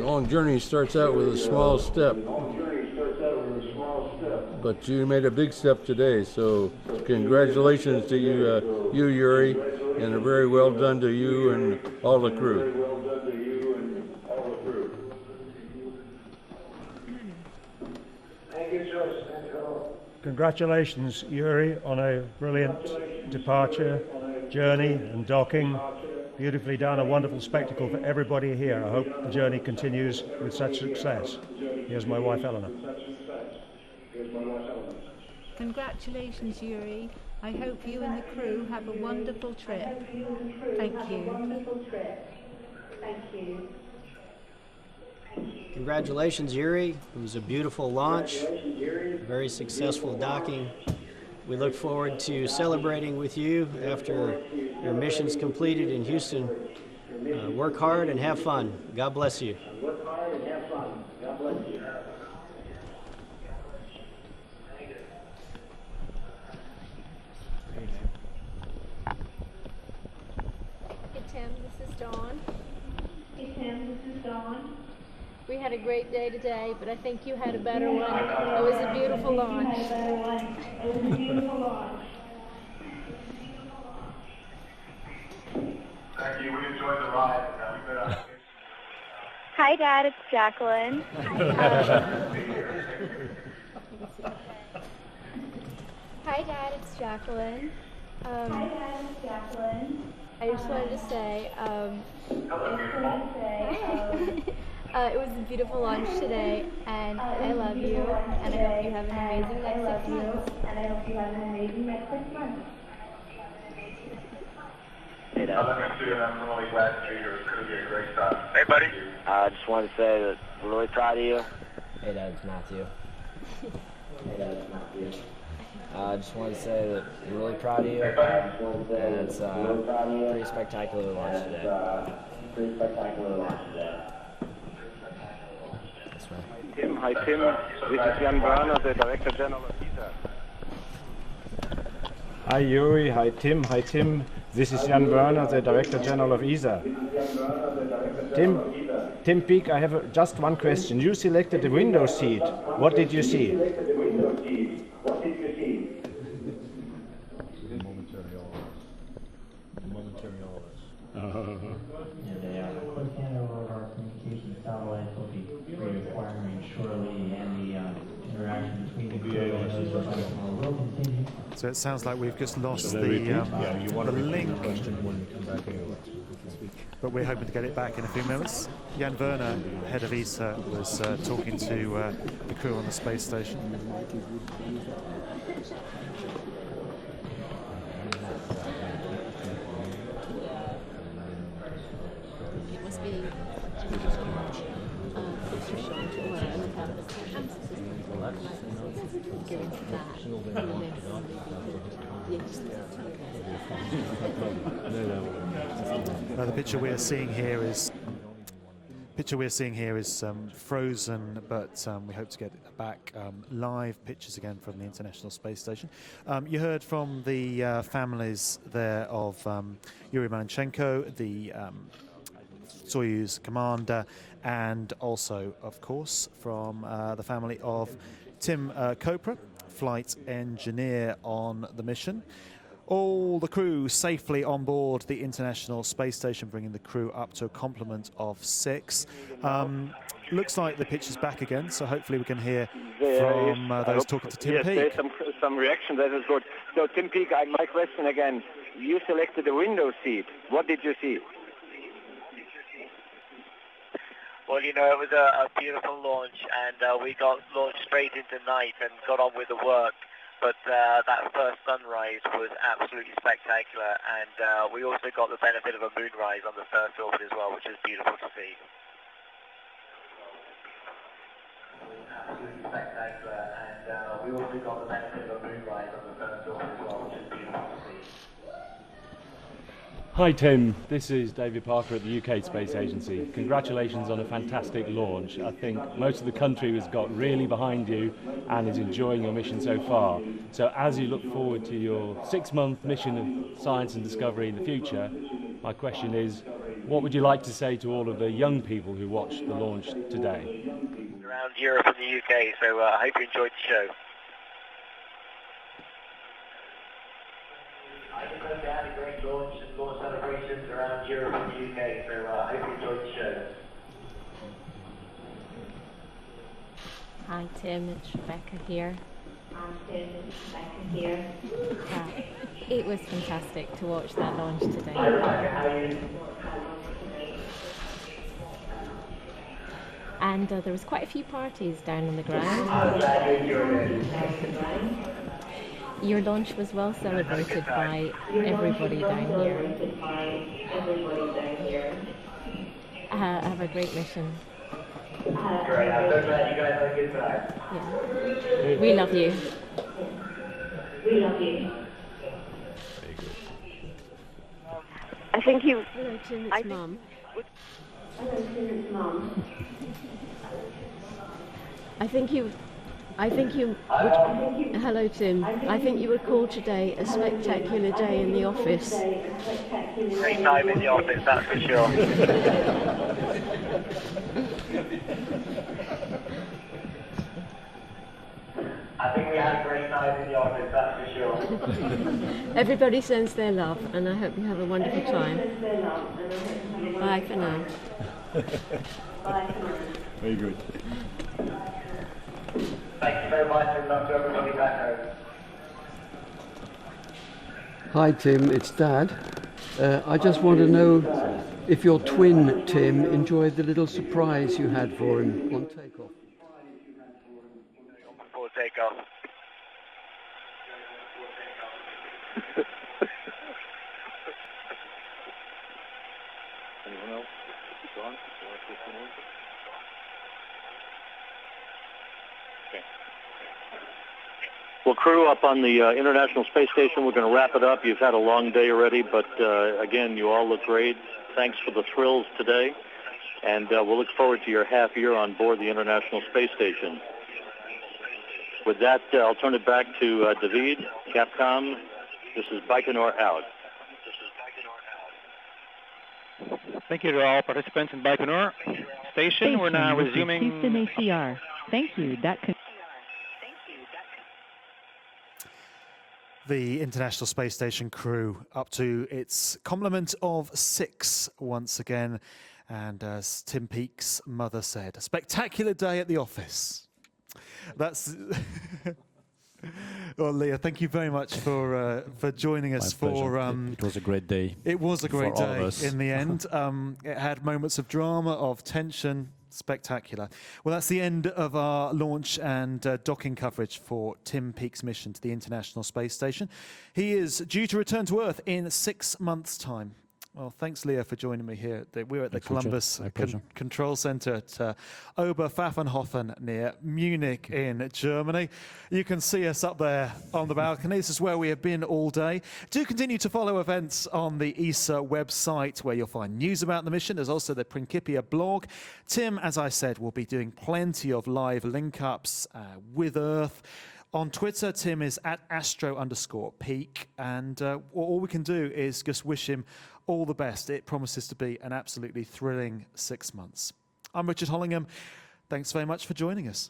long journey starts out with a small step, but you made a big step today, so congratulations to you, Yuri, and a very well done to you and all the crew. Congratulations, Yuri, on a brilliant departure, journey and docking. Beautifully done, a wonderful spectacle for everybody here. I hope the journey continues with such success. Here's my wife, Eleanor. Congratulations, Yuri. I hope you and the crew have a wonderful trip. Thank you. Congratulations, Yuri. It was a beautiful launch, very successful docking. We look forward to celebrating with you after your mission's completed in Houston. Work hard and have fun. God bless you. Hey Tim, this is Dawn. We had a great day today, but I think you had a better one. It was a beautiful launch. Thank you. We enjoyed the ride. Hi, Dad. It's Jacqueline. Hi Dad, it's Jacqueline. I just wanted to say, it was a beautiful launch today, and I love you, and I hope you have an amazing next 6 months. Hey, Dad. I'm really glad to be here. It's going to be a great time. Hey, buddy. I just wanted to say that we're really proud of you. Hey, Dad, it's Matthew. I just wanted to say that we're really proud of you, and it's a pretty spectacular launch today. Tim, hi Tim. This is Jan Werner, the Director General of ESA. Hi Yuri, hi Tim. This is Jan Werner, the Director General of ESA. Tim Peake, I have just one question. You selected the window seat. What did you see? So it sounds like we've just lost the link, but we're hoping to get it back in a few minutes. Jan Werner, head of ESA, was talking to the crew on the space station. It must be Now the picture we're seeing here is frozen, but we hope to get back live pictures again from the International Space Station. You heard from the families there of Yuri Malenchenko, the Soyuz commander, and also, of course, from the family of Tim Kopra, flight engineer on the mission. All the crew safely on board the International Space Station, bringing the crew up to a complement of 6. Looks like the picture's back again, so hopefully we can hear from those talking to Tim Peake. Yes, there's some reaction. That is good. So, Tim Peake, my question again. You selected the window seat. What did you see? Well, you know, it was a beautiful launch, and we got launched straight into night and got on with the work. But that first sunrise was absolutely spectacular, and we also got the benefit of a moonrise on the first orbit as well, which is beautiful to see. Absolutely spectacular, and we also got the benefit of a moonrise on the first orbit as well, which is beautiful to see. Hi Tim, this is David Parker at the UK Space Agency. Congratulations on a fantastic launch. I think most of the country has got really behind you and is enjoying your mission so far. So as you look forward to your 6-month mission of science and discovery in the future, my question is, what would you like to say to all of the young people who watched the launch today? Around Europe and the UK, so I hope you enjoyed the show. I just hope you had a great launch and launch celebrations around Europe and the UK, so I hope you enjoyed the show. Hi Tim, it's Rebecca here. It was fantastic to watch that launch today. Hi Rebecca, how are you? And there was quite a few parties down on the ground. Your launch was well celebrated by everybody down here. Have a great mission. Great, I'm so glad you guys had a good time. Yeah. We love you. We love you. I think you. Hello, Tim, it's Mum. Hello, Tim, it's Mum. I think you would, hello Tim, I think you would call today a spectacular day in the office. Great time in the office, that's for sure. I think we had a great time in the office, that's for sure. Everybody sends their love, and I hope you have a wonderful time. Bye for now. Very good. Thank you very much, and love to everybody back home. Hi Tim, it's Dad. I just want to know if your twin Tim enjoyed the little surprise you had for him on takeoff. Before takeoff. Anyone else? John? Okay. Well, crew, up on the International Space Station, we're going to wrap it up. You've had a long day already, but again, you all look great. Thanks for the thrills today, and we'll look forward to your half year on board the International Space Station. With that, I'll turn it back to David, Capcom. This is Baikonur out. Thank you to all participants in Baikonur Station. We're now resuming Houston ACR. Thank you. The International Space Station crew up to its complement of 6 once again. And as Tim Peake's mother said, a spectacular day at the office. That's... Well, Leah, thank you very much for joining us. It was a great day. It was a great day in the end. It had moments of drama, of tension. Spectacular. Well, that's the end of our launch and docking coverage for Tim Peake's mission to the International Space Station. He is due to return to Earth in 6 months' time. Well, thanks, Leah, for joining me here. We're at the Columbus Control Center at Oberpfaffenhofen near Munich in Germany. You can see us up there on the balcony. This is where we have been all day. Do continue to follow events on the ESA website where you'll find news about the mission. There's also the Principia blog. Tim, as I said, will be doing plenty of live link-ups with Earth. On Twitter, Tim is at @astro_Peake, and all we can do is just wish him all the best. It promises to be an absolutely thrilling 6 months. I'm Richard Hollingham. Thanks very much for joining us.